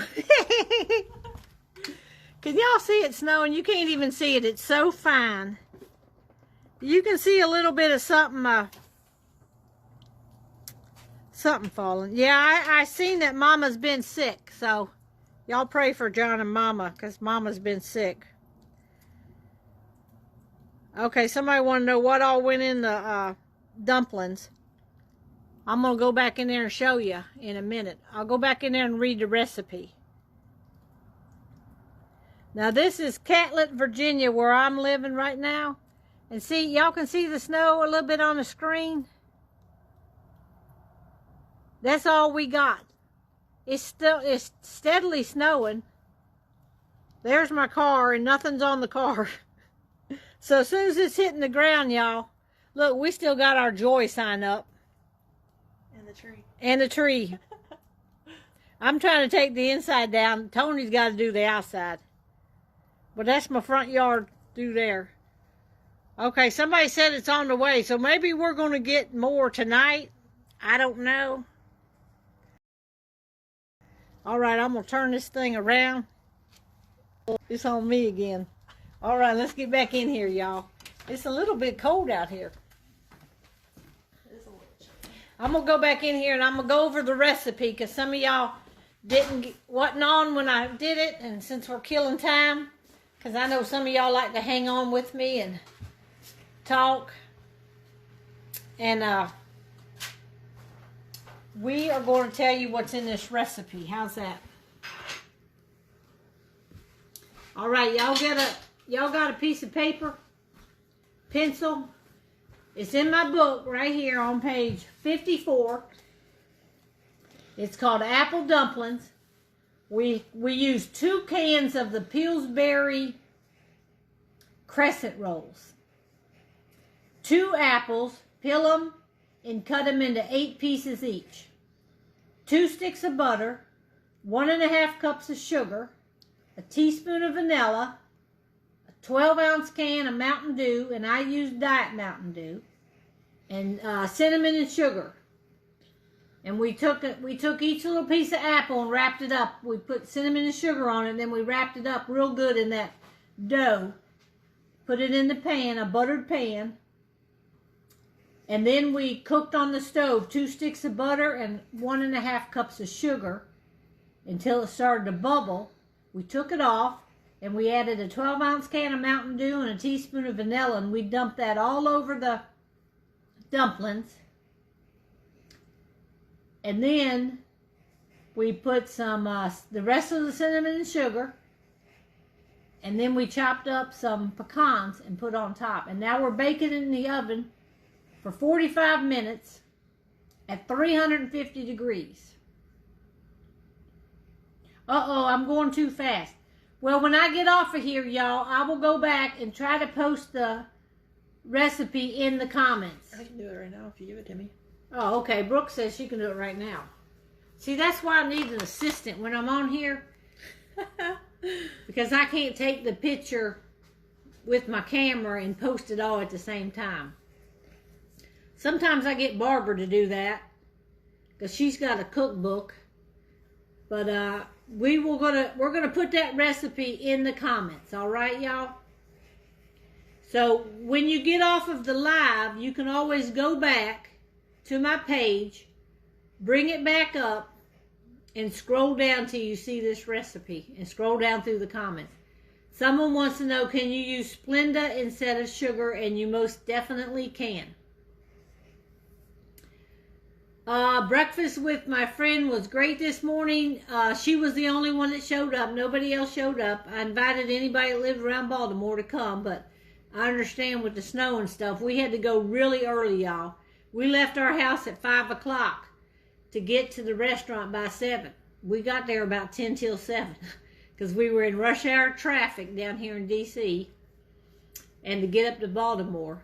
Can y'all see it snowing? You can't even see it. It's so fine. You can see a little bit of something something falling. Yeah, I seen that Mama's been sick, so y'all pray for John and Mama, because Mama's been sick. Okay, somebody want to know what all went in the dumplings. I'm going to go back in there and show you in a minute. I'll go back in there and read the recipe. Now, this is Catlett, Virginia, where I'm living right now. And see, y'all can see the snow a little bit on the screen. That's all we got. It's steadily snowing. There's my car, and nothing's on the car. So as soon as it's hitting the ground, y'all, look, we still got our joy sign up. And the tree. And the tree. I'm trying to take the inside down. Tony's got to do the outside. But that's my front yard through there. Okay, somebody said it's on the way, so maybe we're going to get more tonight. I don't know. All right, I'm going to turn this thing around. It's on me again. All right, let's get back in here, y'all. It's a little bit cold out here. I'm going to go back in here and I'm going to go over the recipe because some of y'all wasn't on when I did it. And since we're killing time, because I know some of y'all like to hang on with me and talk. And we are going to tell you what's in this recipe. How's that? All right, y'all got a piece of paper, pencil. It's in my book right here on page 54. It's called Apple Dumplings. We use 2 cans of the Pillsbury crescent rolls. 2 apples, peel them and cut them into 8 pieces each. 2 sticks of butter, 1½ cups of sugar, a teaspoon of vanilla, a 12-ounce can of Mountain Dew, and I use Diet Mountain Dew, and cinnamon and sugar. And we took each little piece of apple and wrapped it up. We put cinnamon and sugar on it, and then we wrapped it up real good in that dough. Put it in the pan, a buttered pan. And then we cooked on the stove 2 sticks of butter and 1½ cups of sugar until it started to bubble. We took it off, and we added a 12-ounce can of Mountain Dew and a teaspoon of vanilla, and we dumped that all over the dumplings. And then we put some, the rest of the cinnamon and sugar, and then we chopped up some pecans and put on top. And now we're baking it in the oven for 45 minutes at 350 degrees. Uh-oh, I'm going too fast. Well, when I get off of here, y'all, I will go back and try to post the recipe in the comments. I can do it right now if you give it to me. Oh, okay. Brooke says she can do it right now. See, that's why I need an assistant when I'm on here. Because I can't take the picture with my camera and post it all at the same time. Sometimes I get Barbara to do that because she's got a cookbook. But we're gonna put that recipe in the comments. All right, y'all. So when you get off of the live, you can always go back to my page, bring it back up, and scroll down till you see this recipe, and scroll down through the comments. Someone wants to know, can you use Splenda instead of sugar? And you most definitely can. Breakfast with my friend was great this morning. She was the only one that showed up. Nobody else showed up. I invited anybody that lived around Baltimore to come, but I understand with the snow and stuff, we had to go really early, y'all. We left our house at 5 o'clock to get to the restaurant by 7. We got there about 10 till 7 because we were in rush hour traffic down here in D.C. and to get up to Baltimore.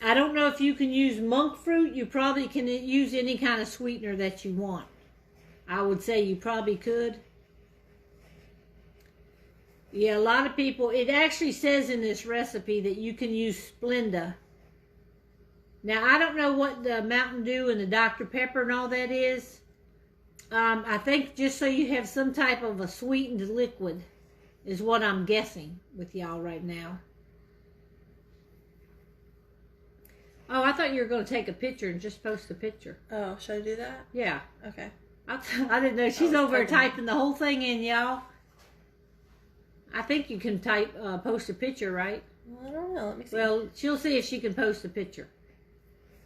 I don't know if you can use monk fruit. You probably can use any kind of sweetener that you want. I would say you probably could. Yeah, a lot of people, it actually says in this recipe that you can use Splenda. Now, I don't know what the Mountain Dew and the Dr. Pepper and all that is. I think just so you have some type of a sweetened liquid is what I'm guessing with y'all right now. Oh, I thought you were going to take a picture and just post the picture. Oh, should I do that? Yeah. Okay. I didn't know. She's over there typing. typing the whole thing in, y'all. I think you can post a picture, right? Well, I don't know. Let me see. Well, she'll see if she can post a picture.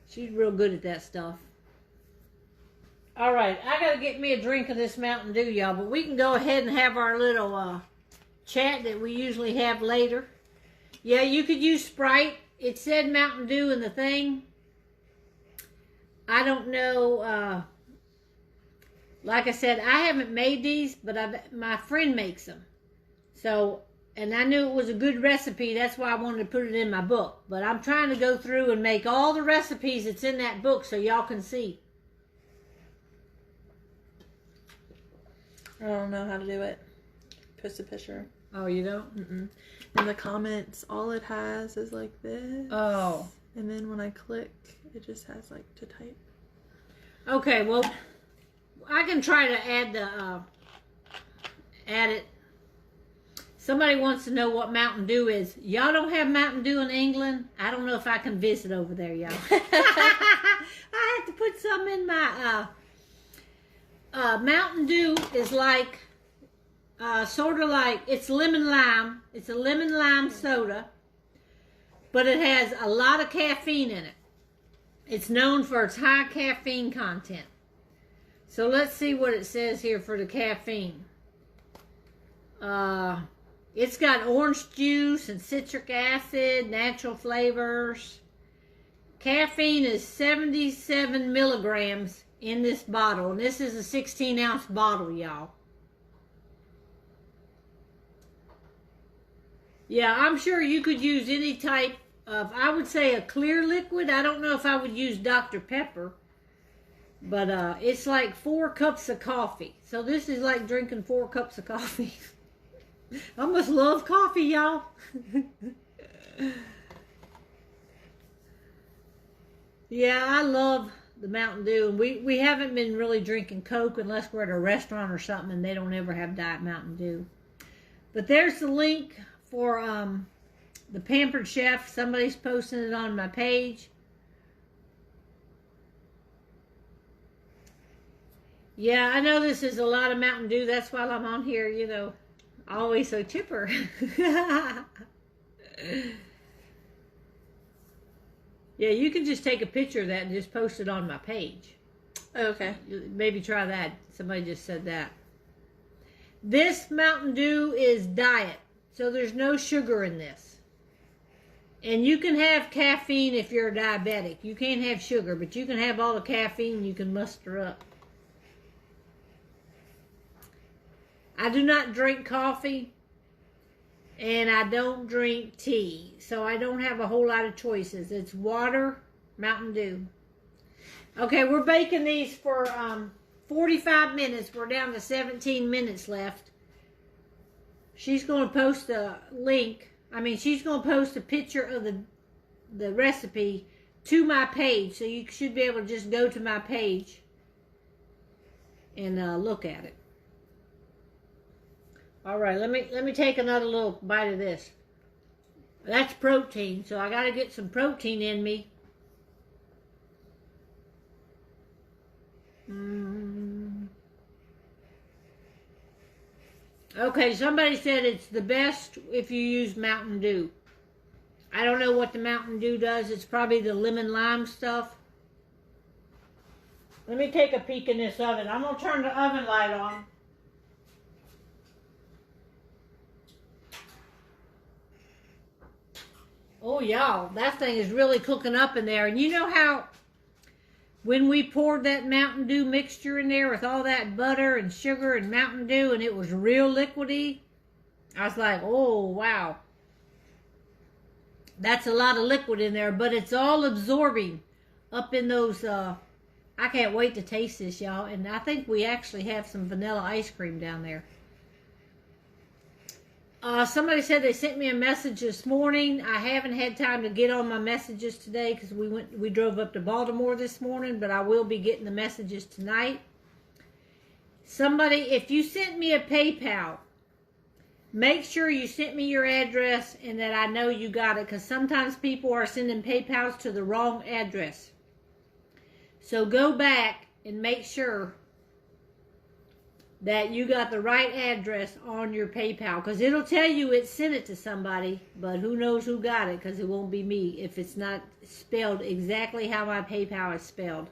She's real good at that stuff. All right, I got to get me a drink of this Mountain Dew, y'all. But we can go ahead and have our little chat that we usually have later. Yeah, you could use Sprite. It said Mountain Dew in the thing. I don't know. Like I said, I haven't made these, but my friend makes them. So, and I knew it was a good recipe. That's why I wanted to put it in my book. But I'm trying to go through and make all the recipes that's in that book so y'all can see. I don't know how to do it. Post a picture. Oh, you don't? Mm-mm. In the comments, all it has is like this. Oh. And then when I click, it just has like to type. Okay, well, I can try to add it. Somebody wants to know what Mountain Dew is. Y'all don't have Mountain Dew in England? I don't know if I can visit over there, y'all. I have to put some in my... Mountain Dew is like... sort of like... It's lemon lime. It's a lemon lime soda. But it has a lot of caffeine in it. It's known for its high caffeine content. So let's see what it says here for the caffeine. It's got orange juice and citric acid, natural flavors. Caffeine is 77 milligrams in this bottle. And this is a 16-ounce bottle, y'all. Yeah, I'm sure you could use any type of, I would say a clear liquid. I don't know if I would use Dr. Pepper. But it's like 4 cups of coffee. So this is like drinking 4 cups of coffee. I must love coffee, y'all. Yeah, I love the Mountain Dew. And we haven't been really drinking Coke unless we're at a restaurant or something and they don't ever have Diet Mountain Dew. But there's the link for the Pampered Chef. Somebody's posting it on my page. Yeah, I know this is a lot of Mountain Dew. That's why I'm on here, you know, always so chipper. Yeah, you can just take a picture of that and just post it on my page. Okay. Maybe try that. Somebody just said that. This Mountain Dew is diet, so there's no sugar in this. And you can have caffeine if you're a diabetic. You can't have sugar, but you can have all the caffeine you can muster up. I do not drink coffee, and I don't drink tea, so I don't have a whole lot of choices. It's water, Mountain Dew. Okay, we're baking these for 45 minutes. We're down to 17 minutes left. She's going to post a link. She's going to post a picture of the recipe to my page, so you should be able to just go to my page and look at it. All right, let me take another little bite of this. That's protein, so I got to get some protein in me. Okay, somebody said it's the best if you use Mountain Dew. I don't know what the Mountain Dew does. It's probably the lemon lime stuff. Let me take a peek in this oven. I'm going to turn the oven light on. Oh, y'all, that thing is really cooking up in there. And you know how when we poured that Mountain Dew mixture in there with all that butter and sugar and Mountain Dew and it was real liquidy? I was like, oh, wow. That's a lot of liquid in there, but it's all absorbing up in those. I can't wait to taste this, y'all. And I think we actually have some vanilla ice cream down there. Somebody said they sent me a message this morning. I haven't had time to get on my messages today because we drove up to Baltimore this morning, but I will be getting the messages tonight. Somebody, if you sent me a PayPal, make sure you sent me your address and that I know you got it, because sometimes people are sending PayPals to the wrong address. So go back and make sure that you got the right address on your PayPal, because it'll tell you it sent it to somebody, but who knows who got it, because it won't be me if it's not spelled exactly how my PayPal is spelled.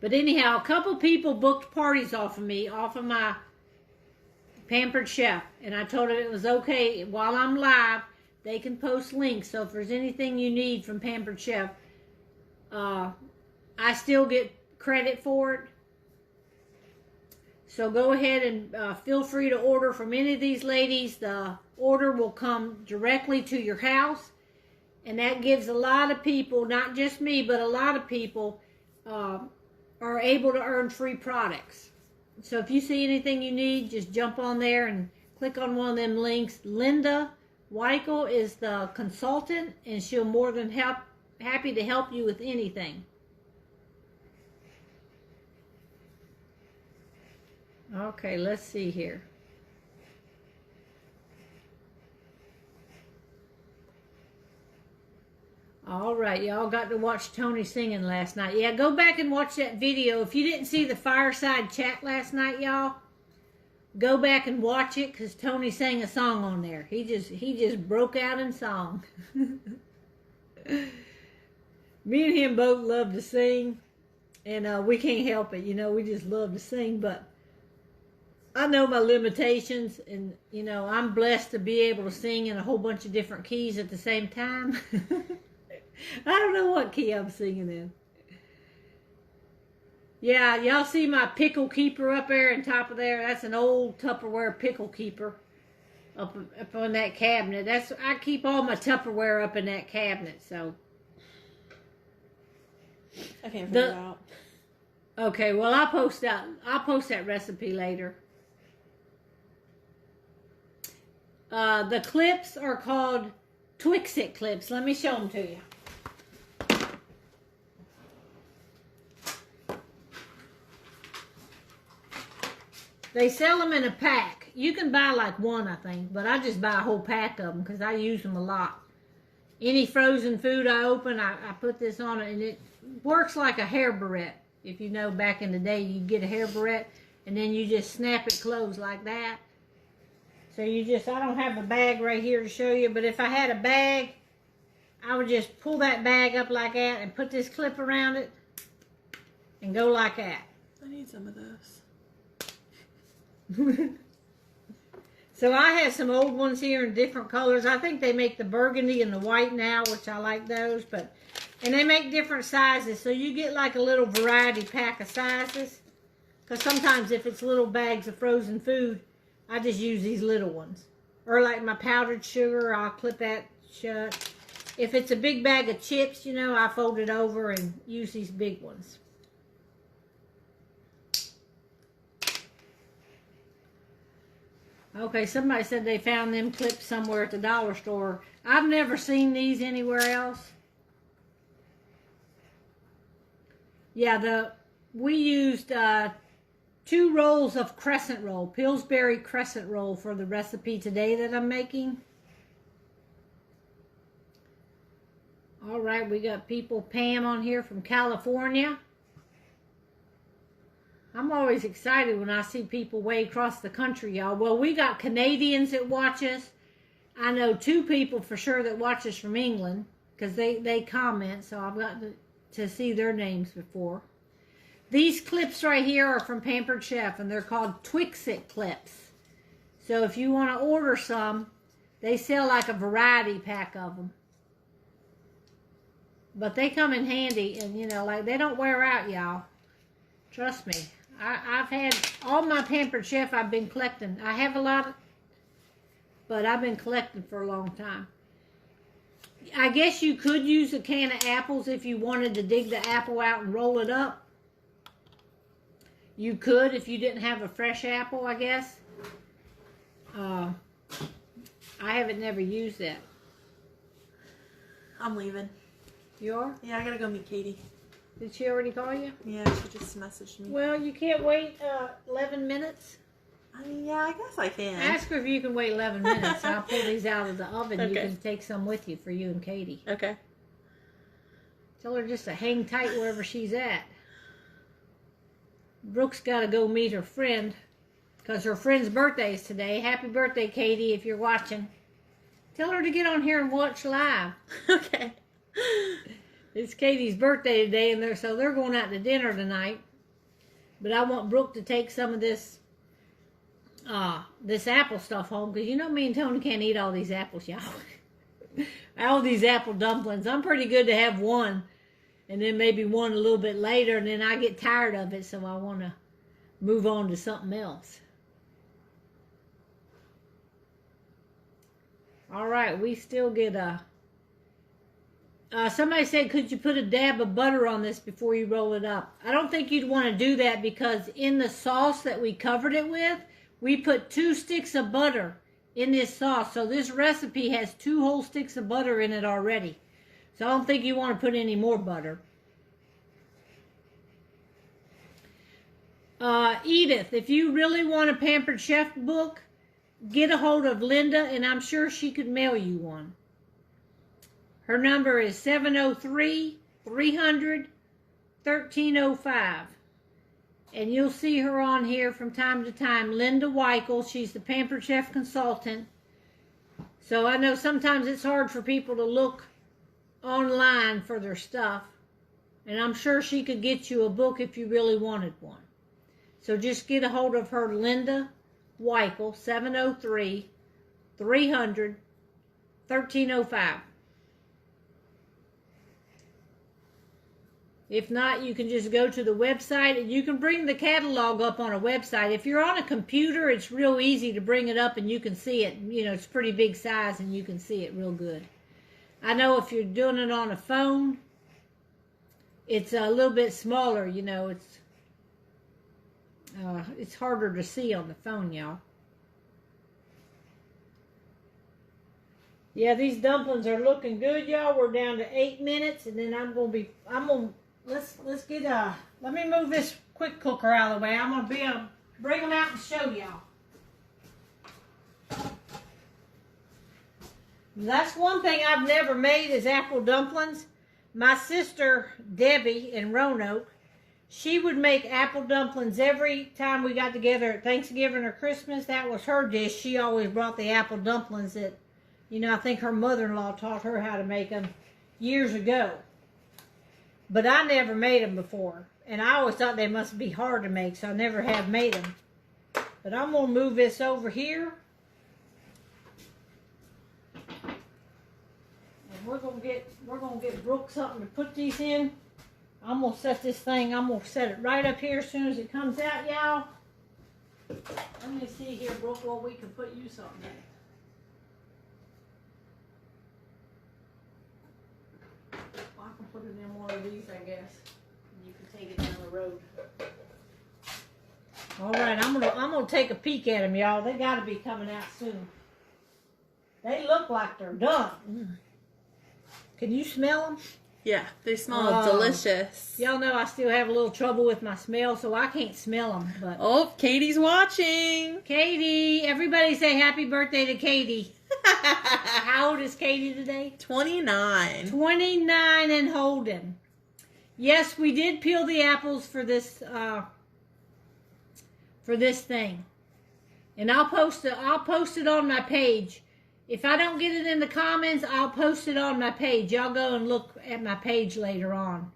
But anyhow, a couple people booked parties off of me, off of my Pampered Chef, and I told them it was okay while I'm live, they can post links. So if there's anything you need from Pampered Chef, I still get credit for it. So go ahead and feel free to order from any of these ladies. The order will come directly to your house, and that gives a lot of people, not just me, but a lot of people are able to earn free products. So if you see anything you need, just jump on there and click on one of them links. Linda Weichel is the consultant, and she'll more than happy to help you with anything. Okay, let's see here. All right, y'all got to watch Tony singing last night. Yeah, go back and watch that video. If you didn't see the fireside chat last night, y'all, go back and watch it, because Tony sang a song on there. He just broke out in song. Me and him both love to sing, and we can't help it. You know, we just love to sing, but I know my limitations, and, you know, I'm blessed to be able to sing in a whole bunch of different keys at the same time. I don't know what key I'm singing in. Yeah, y'all see my pickle keeper up there on top of there? That's an old Tupperware pickle keeper up on that cabinet. I keep all my Tupperware up in that cabinet, so. I can't figure it out. Okay, well, I'll post that recipe later. The clips are called Twix-It clips. Let me show them to you. They sell them in a pack. You can buy like one, I think, but I just buy a whole pack of them because I use them a lot. Any frozen food I open, I put this on it, and it works like a hair barrette. If you know, back in the day, you'd get a hair barrette, and then you just snap it closed like that. So I don't have a bag right here to show you, but if I had a bag, I would just pull that bag up like that and put this clip around it and go like that. I need some of those. So I have some old ones here in different colors. I think they make the burgundy and the white now, which I like those, and they make different sizes, so you get like a little variety pack of sizes, because sometimes if it's little bags of frozen food, I just use these little ones. Or like my powdered sugar, I'll clip that shut. If it's a big bag of chips, you know, I fold it over and use these big ones. Okay, somebody said they found them clips somewhere at the dollar store. I've never seen these anywhere else. Yeah, we used 2 rolls of crescent roll, Pillsbury crescent roll, for the recipe today that I'm making. All right, we got people, Pam on here from California. I'm always excited when I see people way across the country, y'all. Well, we got Canadians that watch us. I know 2 people for sure that watch us from England, because they comment, so I've got to see their names before. These clips right here are from Pampered Chef, and they're called Twix-It clips. So if you want to order some, they sell like a variety pack of them. But they come in handy, and, you know, like, they don't wear out, y'all. Trust me. I've had all my Pampered Chef I've been collecting. I have a lot, but I've been collecting for a long time. I guess you could use a can of apples if you wanted to dig the apple out and roll it up. You could if you didn't have a fresh apple, I guess. I haven't never used that. I'm leaving. You are? Yeah, I gotta go meet Katie. Did she already call you? Yeah, she just messaged me. Well, you can't wait 11 minutes. I mean, yeah, I guess I can. Ask her if you can wait 11 minutes. I'll pull these out of the oven. You Okay. can take some with you for you and Katie. Okay. Tell her just to hang tight wherever she's at. Brooke's got to go meet her friend because her friend's birthday is today. Happy birthday, Katie, if you're watching. Tell her to get on here and watch live. Okay. It's Katie's birthday today, and they're going out to dinner tonight. But I want Brooke to take some of this apple stuff home, because you know me and Tony can't eat all these apples, y'all. All these apple dumplings. I'm pretty good to have one, and then maybe one a little bit later, and then I get tired of it, so I want to move on to something else. All right, we still get somebody said, could you put a dab of butter on this before you roll it up? I don't think you'd want to do that, because in the sauce that we covered it with, we put 2 sticks of butter in this sauce. So this recipe has 2 whole sticks of butter in it already. So I don't think you want to put any more butter. Edith, if you really want a Pampered Chef book, get a hold of Linda, and I'm sure she could mail you one. Her number is 703-300-1305. And you'll see her on here from time to time. Linda Weichel, she's the Pampered Chef consultant. So I know sometimes it's hard for people to look online for their stuff. And I'm sure she could get you a book if you really wanted one. So just get a hold of her, Linda Weichel, 703-300-1305. If not, you can just go to the website, and you can bring the catalog up on a website. If you're on a computer, it's real easy to bring it up and you can see it. You know, it's pretty big size and you can see it real good. I know if you're doing it on a phone, it's a little bit smaller, you know. It's harder to see on the phone, y'all. Yeah, these dumplings are looking good, y'all. We're down to 8 minutes, and then let's let me move this quick cooker out of the way. I'm gonna bring them out and show y'all. That's one thing I've never made is apple dumplings. My sister Debbie in Roanoke, she would make apple dumplings every time we got together at Thanksgiving or Christmas. That was her dish. She always brought the apple dumplings that, you know, I think her mother-in-law taught her how to make them years ago. But I never made them before. And I always thought they must be hard to make, so I never have made them. But I'm going to move this over here. And we're going to get Brooke something to put these in. I'm going to set it right up here as soon as it comes out, y'all. Let me see here, Brooke, what we can put you something in. I can put it in one of these, I guess. And you can take it down the road. All right, I'm gonna take a peek at them, y'all. They got to be coming out soon. They look like they're done. Can you smell them? Yeah, they smell delicious. Y'all know I still have a little trouble with my smell, so I can't smell them. But oh, Katie's watching. Katie, everybody say happy birthday to Katie. How old is Katie today? 29. 29 and holding. Yes, we did peel the apples for this thing, and I'll post it on my page. If I don't get it in the comments, I'll post it on my page. Y'all go and look at my page later on.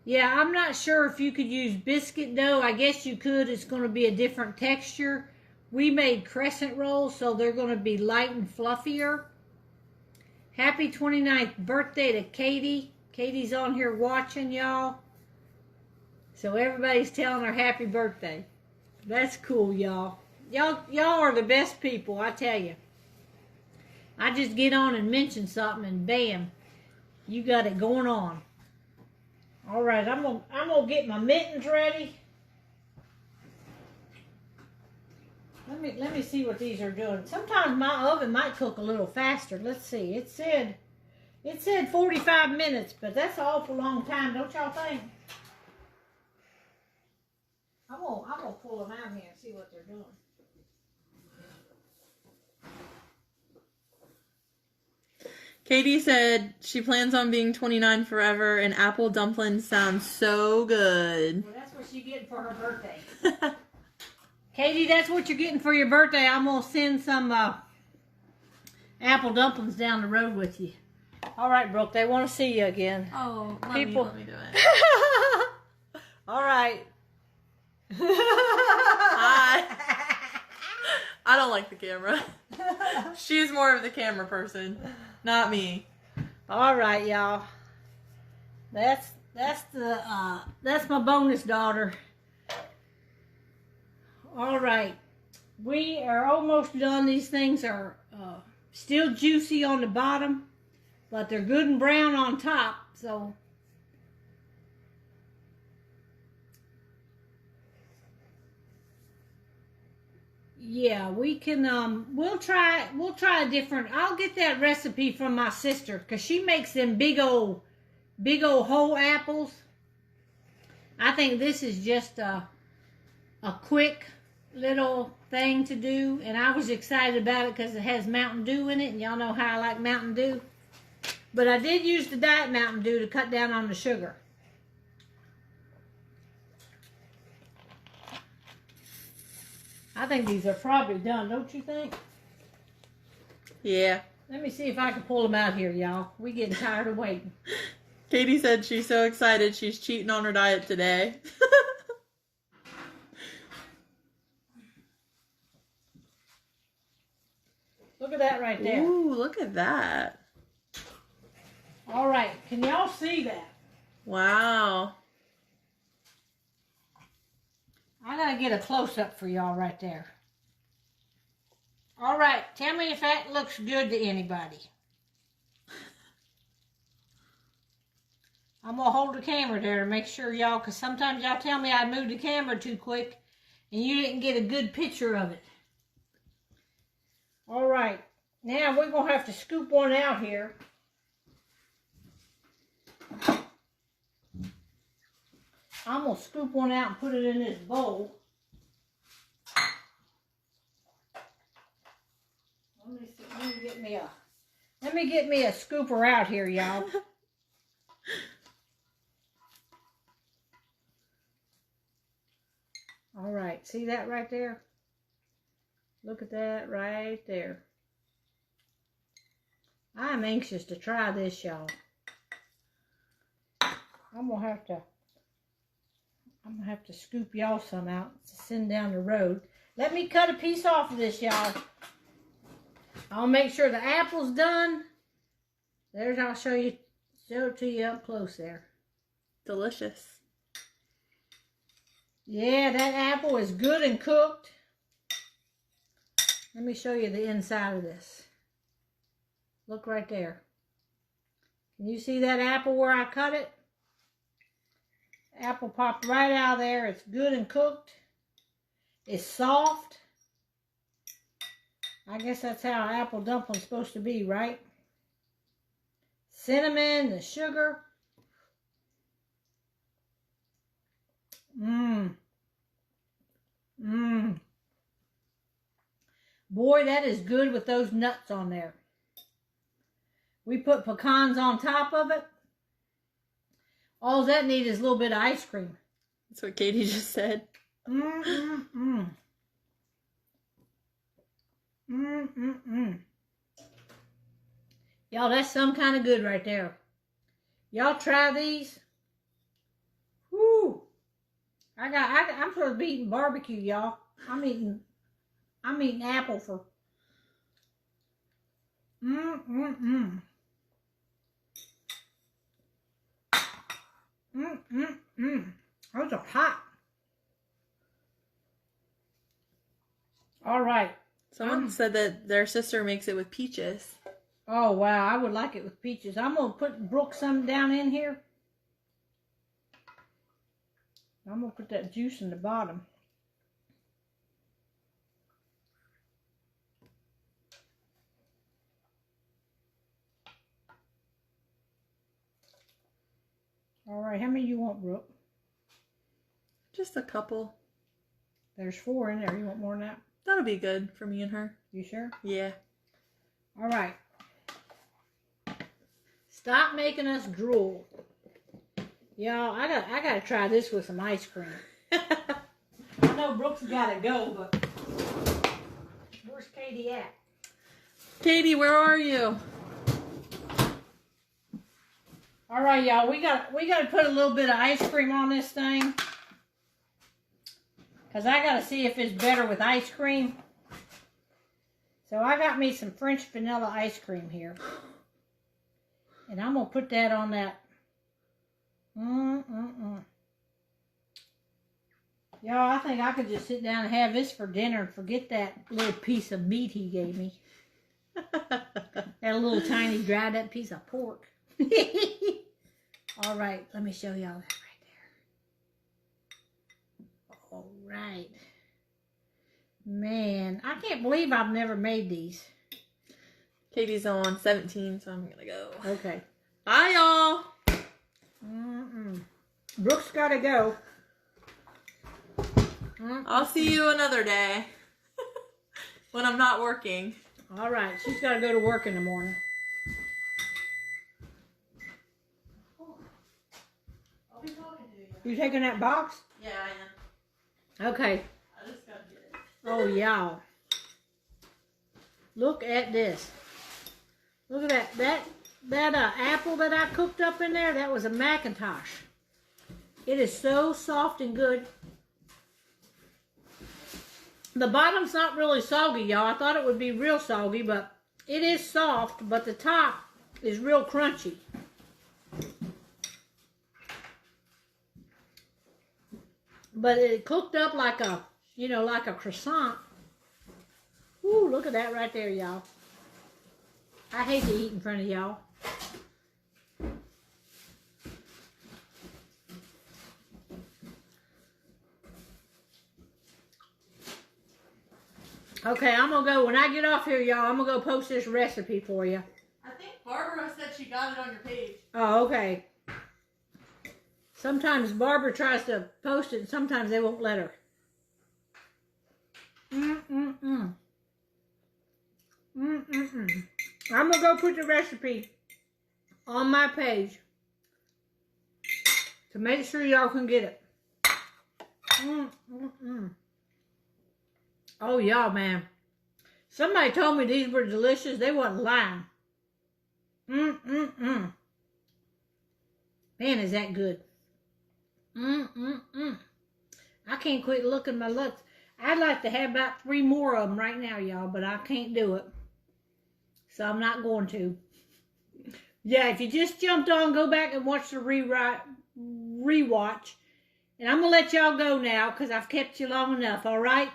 Yeah, I'm not sure if you could use biscuit dough. I guess you could. It's going to be a different texture. We made crescent rolls, so they're going to be light and fluffier. Happy 29th birthday to Katie. Katie's on here watching, y'all. So everybody's telling her happy birthday. That's cool, y'all. Y'all are the best people, I tell you. I just get on and mention something, and bam, you got it going on. All right, I'm gonna get my mittens ready. Let me see what these are doing. Sometimes my oven might cook a little faster. Let's see. It said 45 minutes, but that's an awful long time, don't y'all think? I'm gonna gonna pull them out here and see what they're doing. Katie said she plans on being 29 forever, and apple dumplings sound so good. Well, that's what she's getting for her birthday. Katie, that's what you're getting for your birthday. I'm gonna send some apple dumplings down the road with you. All right, Brooke, they want to see you again. Oh, let me do it. All right. Hi. I don't like the camera. She's more of the camera person, not me. All right, y'all. That's my bonus daughter. All right, we are almost done. These things are still juicy on the bottom, but they're good and brown on top. So yeah, we can we'll try a different. I'll get that recipe from my sister because she makes them big old whole apples. I think this is just a quick little thing to do, and I was excited about it because it has Mountain Dew in it, and y'all know how I like Mountain Dew. But I did use the Diet Mountain Dew to cut down on the sugar. I think these are probably done, don't you think? Yeah. Let me see if I can pull them out here, y'all. We getting tired of waiting. Katie said she's so excited she's cheating on her diet today. Look at that right there. Ooh, look at that. All right, can y'all see that? Wow. I gotta get a close-up for y'all right there. All right, tell me if that looks good to anybody. I'm gonna hold the camera there to make sure y'all, because sometimes y'all tell me I moved the camera too quick and you didn't get a good picture of it. All right, now we're gonna have to scoop one out here. I'm gonna scoop one out and put it in this bowl. Let me see. Let me get me a scooper out here, y'all. All right, see that right there? Look at that right there. I'm anxious to try this, y'all. I'm gonna have to scoop y'all some out to send down the road. Let me cut a piece off of this, y'all. I'll make sure the apple's done. I'll show it to you up close there. Delicious. Yeah, that apple is good and cooked. Let me show you the inside of this. Look right there. Can you see that apple where I cut it? Apple popped right out of there. It's good and cooked. It's soft. I guess that's how an apple dumpling's supposed to be, right? Cinnamon, the sugar. Mmm. Mmm. Boy, that is good with those nuts on there. We put pecans on top of it. All that needs is a little bit of ice cream. That's what Katie just said. Y'all, that's some kind of good right there. Y'all try these. Whoo! I'm supposed to be eating barbecue, y'all. I'm eating apple for. Those are hot. All right. Someone said that their sister makes it with peaches. Oh, wow. I would like it with peaches. I'm going to put Brooke some down in here. I'm going to put that juice in the bottom. All right. How many you want, Brooke? Just a couple. There's 4 in there. You want more than that? That'll be good for me and her. You sure? Yeah. All right. Stop making us drool. Y'all, I gotta try this with some ice cream. I know Brooks gotta go, but where's Katie at? Katie, where are you? All right, y'all. We got to put a little bit of ice cream on this thing, cause I gotta see if it's better with ice cream. So I got me some French vanilla ice cream here, and I'm gonna put that on that. Y'all, I think I could just sit down and have this for dinner and forget that little piece of meat he gave me. That little tiny dried up piece of pork. All right, let me show y'all that right there. All right. Man, I can't believe I've never made these. Katie's on 17, so I'm gonna go. Okay. Bye, y'all. Brooks gotta go. I'll see you another day when I'm not working. All right, she's gotta go to work in the morning. I'll be talking to you. You taking that box? Yeah, I am. Okay. I just gotta get it. Oh, y'all. Look at this. Look at that. That apple that I cooked up in there, that was a Macintosh. It is so soft and good. The bottom's not really soggy, y'all. I thought it would be real soggy, but it is soft, but the top is real crunchy. But it cooked up like a, like a croissant. Ooh, look at that right there, y'all. I hate to eat in front of y'all. Okay, I'm going to go. When I get off here, y'all, I'm going to go post this recipe for you. I think Barbara said she got it on your page. Oh, okay. Sometimes Barbara tries to post it, and sometimes they won't let her. I'm going to go put the recipe on my page to make sure y'all can get it. Oh, y'all, man. Somebody told me these were delicious. They wasn't lying. Man, is that good. I can't quit looking my looks. I'd like to have about 3 more of them right now, y'all, but I can't do it. So I'm not going to. Yeah, if you just jumped on, go back and watch the rewatch. And I'm going to let y'all go now because I've kept you long enough, all right?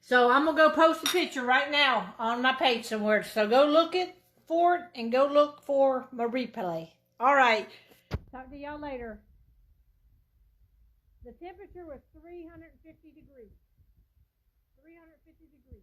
So I'm going to go post a picture right now on my page somewhere. So go look for it and go look for my replay. All right. Talk to y'all later. The temperature was 350 degrees. 350 degrees.